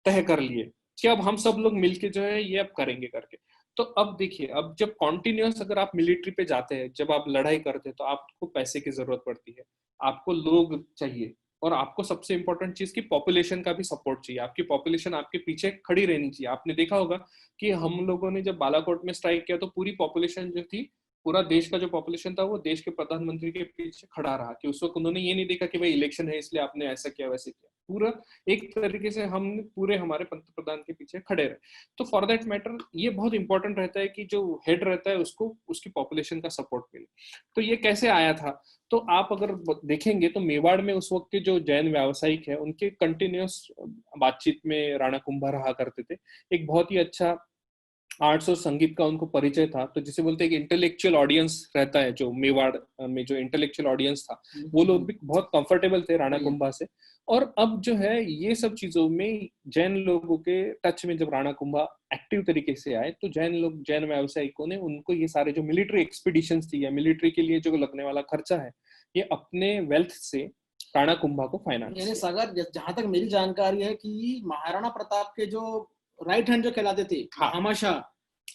तय कर लिए कि अब हम सब लोग मिलके जो है ये अब करेंगे करके। तो अब देखिए, अब जब कॉन्टिन्यूस अगर आप मिलिट्री पे जाते हैं, जब आप लड़ाई करते हैं, तो आपको पैसे की जरूरत पड़ती है, आपको लोग चाहिए, और आपको सबसे इंपॉर्टेंट चीज की पॉपुलेशन का भी सपोर्ट चाहिए। आपकी पॉपुलेशन आपके पीछे खड़ी रहनी चाहिए। आपने देखा होगा कि हम लोगों ने जब बालाकोट में स्ट्राइक किया तो पूरी पॉपुलेशन जो थी, पूरा देश का जो पॉपुलेशन था, वो देश के प्रधानमंत्री के पीछे खड़ा रहा। कि उस वक्त उन्होंने ये नहीं देखा कि भाई इलेक्शन है इसलिए आपने ऐसा किया वैसे किया, पूरा एक तरीके से हम पूरे हमारे पंतप्रधान के पीछे खड़े रहे। तो फॉर दैट मैटर ये बहुत इंपॉर्टेंट रहता है कि जो हेड रहता है उसको उसकी पॉपुलेशन का सपोर्ट मिले। तो ये कैसे आया था? तो आप अगर देखेंगे तो मेवाड़ में उस वक्त के जो जैन व्यावसायिक है, उनके कंटिन्यूस बातचीत में राणा कुंभा रहा करते थे। एक बहुत ही अच्छा आर्ट्स और संगीत का उनको परिचय था। तो जिसे बोलते हैं कि इंटेलेक्चुअल ऑडियंस रहता है, जो मेवाड़ में जो इंटेलेक्चुअल ऑडियंस था, वो लोग भी बहुत कंफर्टेबल थे राणा कुंभा से। और अब जो है ये सब चीजों में जैन लोगों के टच में जब राणा कुंभा एक्टिव तरीके से आए, तो जैन व्यावसायिकों ने उनको ये सारे जो मिलिट्री एक्सपीडिशंस थी या मिलिट्री के लिए जो लगने वाला खर्चा है, ये अपने वेल्थ से राणा कुंभा को फाइनेंस। यानी सागर, जहां तक मेरी जानकारी है कि महाराणा प्रताप के जो राइट हैंड जो कहलाते थे, भामाशाह,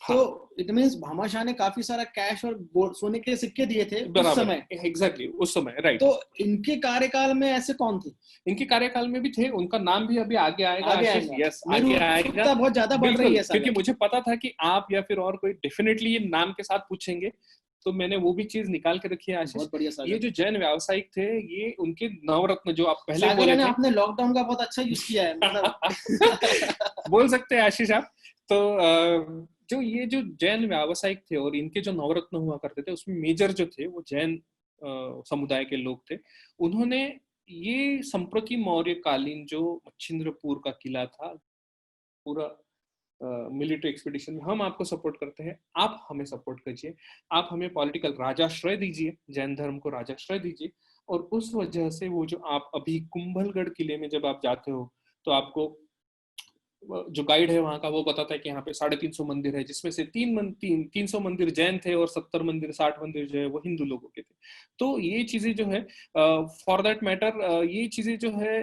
तो इट मींस भामाशाह ने काफी सारा कैश और सोने के सिक्के दिए थे उस समय। एग्जैक्टली उस समय, राइट। तो इनके कार्यकाल में ऐसे कौन थे? इनके कार्यकाल में भी थे, उनका नाम भी अभी आगे आएगा। यस, आगे आएगा। बहुत ज्यादा बढ़ रही है क्योंकि मुझे पता था कि आप या फिर और कोई डेफिनेटली ये नाम के साथ पूछेंगे, तो मैंने वो भी चीज निकाल के रखी है आशीष। ये जो जैन व्यावसायिक थे, ये उनके नवरत्न जो आप पहले बोले थे, आपने लॉकडाउन का बहुत अच्छा यूज किया है, मतलब बोल सकते हैं आशीष आप। तो जो ये जो जैन व्यावसायिक थे और इनके जो नवरत्न हुआ करते थे, उसमें मेजर जो थे वो जैन समुदाय के लोग थे। उन्होंने ये संप्रति मौर्य कालीन जो मच्छिंद्रपुर का किला था, पूरा मिलिट्री एक्सपीडिशन में हम आपको सपोर्ट करते हैं, आप हमें सपोर्ट कीजिए, आप हमें पॉलिटिकल राजाश्रय दीजिए, जैन धर्म को राजाश्रय दीजिए। और उस वजह से वो जो आप अभी कुंभलगढ़ किले में जब आप जाते हो, तो आपको जो गाइड है वहां का वो बताता है कि यहाँ पे 350 मंदिर है, जिसमें से 300 मंदिर जैन थे और 70 मंदिर 60 मंदिर जो है वो हिंदू लोगों के थे। तो ये चीजें जो है फॉर दैट मैटर ये चीजें जो है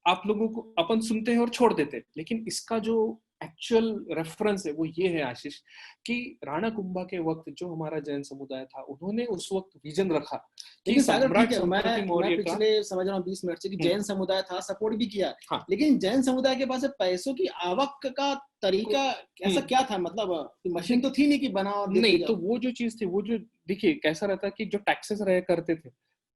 आप लोगों को अपन सुनते हैं और छोड़ देते हैं, लेकिन इसका जो एक्चुअल रेफरेंस है वो ये है आशीष कि राणा कुंभा के वक्त जो हमारा जैन समुदाय था, उन्होंने उस वक्त विजन रखा कि सम्राट संप्रति मौर्य का, पिछले समझ रहा हूँ 20 मिनट से, कि जैन समुदाय था, सपोर्ट भी किया। हाँ। लेकिन जैन समुदाय के पास पैसों की आवक का तरीका ऐसा क्या था? मतलब मशीन तो थी नहीं कि बना और नहीं, तो वो जो चीज थी, वो जो देखिए कैसा रहता कि जो टैक्सेस रहे करते थे,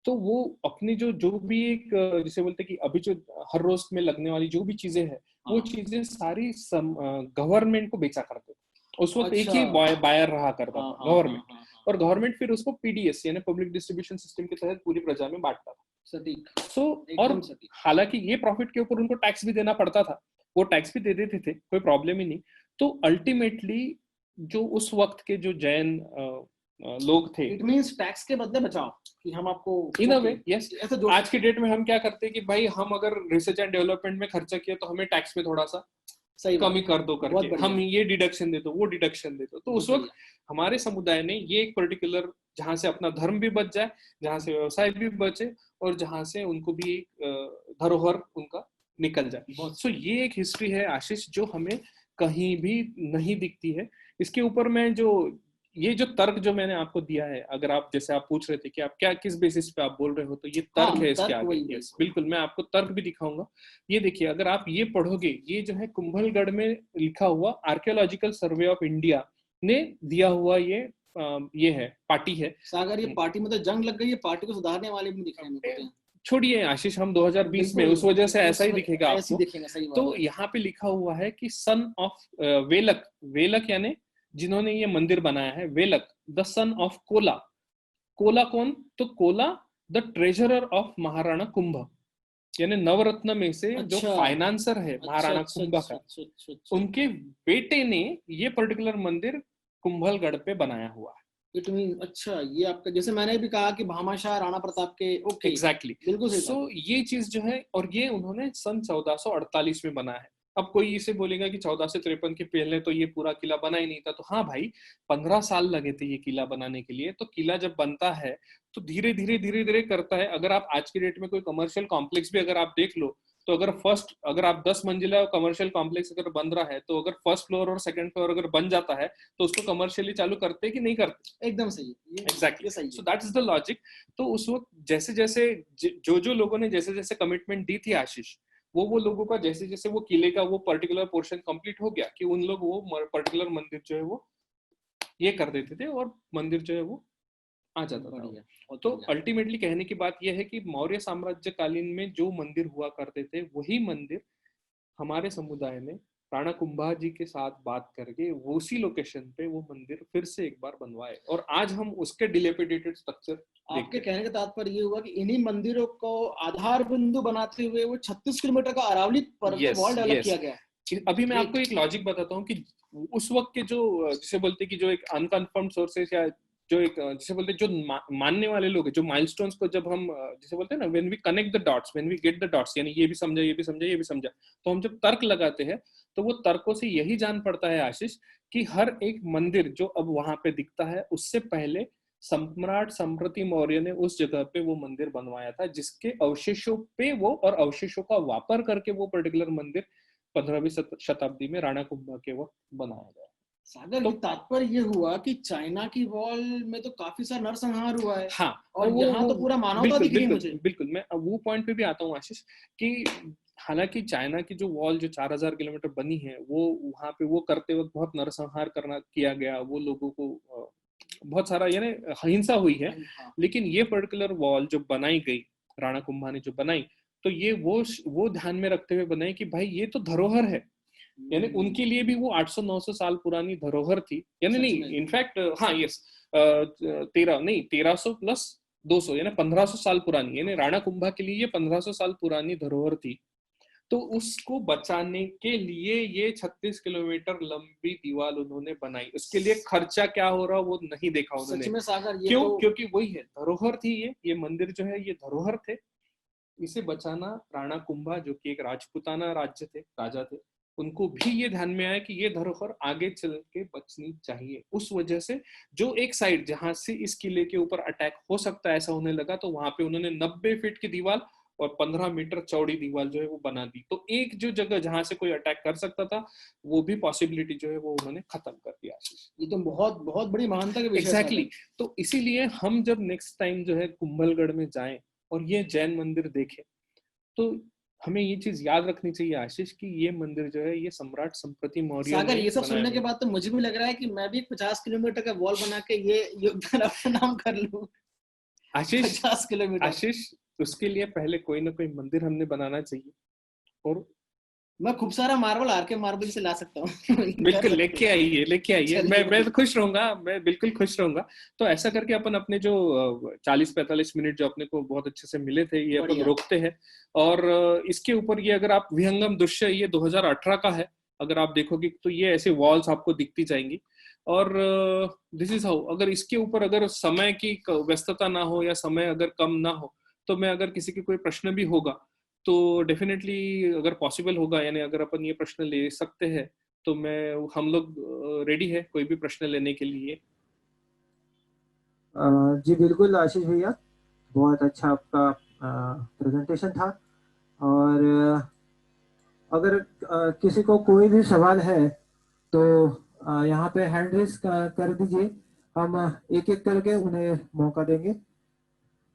तो वो अपनी जो भी एक जिसे बोलते कि अभी जो हर रोज में लगने वाली जो भी चीजें हैं, वो चीजें सारी गवर्नमेंट को बेचा करते थे। उस वक्त एक ही बायर रहा करता था गवर्नमेंट, और गवर्नमेंट फिर उसको पीडीएस यानी पब्लिक डिस्ट्रीब्यूशन सिस्टम के तहत पूरी प्रजा में बांटता था। सटीक। और हालांकि ये प्रॉफिट के ऊपर उनको टैक्स भी देना पड़ता था, वो टैक्स भी दे देते थे, कोई प्रॉब्लम ही नहीं। तो अल्टीमेटली जो उस वक्त के जो जैन लोग थे, इट मींस टैक्स के बदले बचाओ कि हम आपको इन अ वे, यस। आज की डेट में हम क्या करते हैं कि भाई हम अगर रिसर्च एंड डेवलपमेंट में खर्चा किया तो हमें टैक्स में थोड़ा सा सही बात कमी कर दो बहुत करके, बढ़िया। हम ये डिडक्शन दे दो, वो डिडक्शन दे दो। तो उस बहुत वक्त हमारे समुदाय ने ये एक पर्टिकुलर, जहां से अपना धर्म भी बच जाए, जहां से व्यवसाय भी बचे, और जहां से उनको भी एक धरोहर उनका निकल जाए। बहुत सो ये एक हिस्ट्री है आशीष, जो हमें कहीं भी नहीं दिखती है। इसके ऊपर मैं जो ये जो तर्क जो मैंने आपको दिया है, अगर आप जैसे आप पूछ रहे थे कि आप क्या किस बेसिस पे आप बोल रहे हो, तो ये हाँ, तर्क है इसके तर्क आगे। वही है। यस बिल्कुल, मैं आपको तर्क भी दिखाऊंगा। ये देखिए, अगर आप ये पढ़ोगे, ये जो है कुंभलगढ़ में लिखा हुआ आर्कियोलॉजिकल सर्वे ऑफ इंडिया ने दिया हुआ ये है, पार्टी है। सागर, ये पार्टी में तो जंग लग गई है, पार्टी को सुधारने वाले भी दिख रहे हैं मुझे। छोड़िए आशीष, हम 2020 में, बिल्कुल, उस वजह से ऐसा ही उसमें दिखेगा ऐसे आपको। दिखेगा, सही बात तो है। यहाँ पे लिखा हुआ है कि सन ऑफ वेलक, वेलक यानी जिन्होंने ये मंदिर बनाया है, Velak the son of Kola. Kola कौन? तो Kola the treasurer of Maharana Kumbh, यानी नवरत्न में से जो अच्छा, फाइनेंसर है अच्छा महाराणा अच्छा कुंभा अच्छा का, अच्छा अच्छा अच्छा। उनके बेटे ने ये पर्टिकुलर मंदिर कुंभलगढ़ पे बनाया हुआ है। इट मीन, अच्छा, ये आपका जैसे मैंने भी कहा कि भामाशाह राणा प्रताप के, ओके एग्जैक्टली, बिल्कुल सही सो बात। ये चीज जो है, और ये उन्होंने सन 1448 में बनाया है। अब कोई इसे बोलेगा कि 1453 के पहले तो ये पूरा किला बना ही नहीं था, तो हाँ भाई, 15 साल लगे थे ये किला बनाने के लिए। तो किला जब बनता है तो धीरे धीरे धीरे धीरे करता है। अगर आप आज की डेट में कोई कमर्शियल कॉम्प्लेक्स भी अगर आप देख लो, तो अगर आप 10 मंजिला कमर्शियल कॉम्प्लेक्स अगर बन रहा है, तो अगर फर्स्ट फ्लोर और सेकंड फ्लोर अगर बन जाता है, तो उसको कमर्शियली चालू करते हैं कि नहीं करते? एकदम सही है, एग्जैक्टली, ये सही सो है। That is the logic. तो उस वक्त जैसे जैसे जो लोगों ने जैसे जैसे कमिटमेंट दी थी आशीष, वो लोगों का जैसे जैसे वो किले का वो पर्टिकुलर पोर्शन कंप्लीट हो गया, कि उन लोग वो पर्टिकुलर मंदिर जो है वो ये कर देते थे, और मंदिर जो है वो आ जाता था। बढ़िया, बहुत तो बढ़िया। अल्टीमेटली कहने की बात यह है कि मौर्य साम्राज्य कालीन में जो मंदिर हुआ करते थे, वही मंदिर हमारे समुदाय ने राणा कुंभा जी के साथ बात करके उसी लोकेशन पे वो मंदिर फिर से एक बार बनवाए, और आज हम उसके डिलेपिडेटेड स्ट्रक्चर आपके कहने का तात्पर्य ये हुआ कि इन्हीं मंदिरों को आधार बिंदु बनाते हुए वो 36 किलोमीटर का अरावली पर्वत Yes, वॉल डेवलप yes. किया गया। अभी मैं Great. आपको एक लॉजिक बताता हूँ कि उस वक्त के जो जिसे बोलते कि जो एक अनकन्फर्म सोर्सेस, या जो एक जिसे बोलते जो मानने वाले लोग हैं, जो माइलस्टोन्स को जब हम जिसे बोलते हैं ना, when we connect the dots, when we get the dots, यानी ये भी समझा, ये भी समझा, ये भी समझा, तो हम जब तर्क लगाते हैं, तो वो तर्कों से यही जान पड़ता है आशीष, कि हर एक मंदिर जो अब वहां पे दिखता है, उससे पहले सम्राट संप्रति मौर्य ने उस जगह पे वो मंदिर बनवाया था, जिसके अवशेषों पे वो, और अवशेषों का वापर करके वो पर्टिकुलर मंदिर 15वीं शताब्दी में राणा कुंभा के वक्त बनाया गया। सागर, तो ये तात्पर्य ये हुआ कि चाइना की वॉल में तो काफी सारा नरसंहार हुआ है, हाँ, और यहाँ तो पूरा मानवता दिख रही है मुझे। बिल्कुल, मैं अब वो पॉइंट पे भी आता हूँ आशीष, कि हालांकि चाइना की जो वॉल जो 4000 किलोमीटर बनी है, वो वहां पे वो करते वक्त बहुत नरसंहार किया गया, वो लोगों को बहुत सारा यानी हिंसा हुई है। हाँ। लेकिन ये पर्टिकुलर वॉल जो बनाई गई, राणा कुंभा ने जो बनाई, तो ये वो ध्यान में रखते हुए बनाई कि भाई ये तो धरोहर है, यानी उनके लिए भी वो 800-900 साल पुरानी धरोहर थी, यानी नहीं, इनफैक्ट हाँ, यस, 1300 प्लस 200 यानी 1500 साल पुरानी, यानी राणा कुंभा के लिए ये 1500 साल पुरानी धरोहर थी। तो उसको बचाने के लिए ये 36 किलोमीटर लंबी दीवार उन्होंने बनाई। उसके लिए खर्चा क्या हो रहा वो नहीं देखा उन्होंने। सच में सागर, ये क्यों? तो... क्योंकि वही है, धरोहर थी ये मंदिर जो है ये धरोहर थे, इसे बचाना राणा कुंभा जो कि एक राजपूताना राज्य थे, राजा थे, उनको भी ये ध्यान में आया कि ये धरोहर आगे चल के बचनी चाहिए। उस वजह से जो एक साइड जहां से इस किले के ऊपर अटैक हो सकता है ऐसा उन्हें लगा, तो वहां पे उन्होंने 90 फीट की दीवार और 15 मीटर चौड़ी दीवार जो है वो बना दी। तो एक जो जगह जहां से कोई अटैक कर सकता था, वो भी पॉसिबिलिटी जो है वो उन्होंने खत्म कर दिया। ये तो बहुत बहुत बड़ी महानता के विषय। एग्जैक्टली। तो इसीलिए हम जब नेक्स्ट टाइम जो है कुंभलगढ़ में जाएं और ये जैन मंदिर देखें, तो हमें ये चीज याद रखनी चाहिए आशीष कि ये मंदिर जो है ये सम्राट संप्रति मौर्य ने सागर, ये सब सुनने के बाद तो मुझे भी लग रहा है कि मैं भी 50 किलोमीटर का वॉल बना के ये योगदान अपना नाम कर लूं। आशीष 50 किलोमीटर। आशीष, उसके लिए पहले कोई ना कोई मंदिर हमने बनाना चाहिए, और मैं खूब सारा मार्बल आर के मार्बल से ला सकता हूँ। बिल्कुल, लेके आइए, मैं खुश रहूंगा, मैं बिल्कुल खुश रहूंगा। तो ऐसा करके अपन अपने जो 40-45 मिनट जो अपने को बहुत अच्छे से मिले थे, ये अपन रोकते हैं। और इसके ऊपर ये अगर आप विहंगम दृश्य, ये 2018 का है, अगर आप देखोगे तो ये ऐसे वॉल्स आपको दिखती जाएंगी। और दिस इज हाउ, अगर इसके ऊपर अगर समय की व्यस्तता ना हो या समय अगर कम ना हो, तो मैं अगर किसी के कोई प्रश्न भी होगा तो डेफिनेटली अगर पॉसिबल होगा, यानी अगर अपन ये प्रश्न ले सकते हैं, तो हम लोग रेडी है कोई भी प्रश्न लेने के लिए। जी बिल्कुल आशीष भैया, बहुत अच्छा आपका प्रेजेंटेशन था। और अगर किसी को कोई भी सवाल है तो यहाँ पे हैंड रेस कर दीजिए, हम एक एक करके उन्हें मौका देंगे।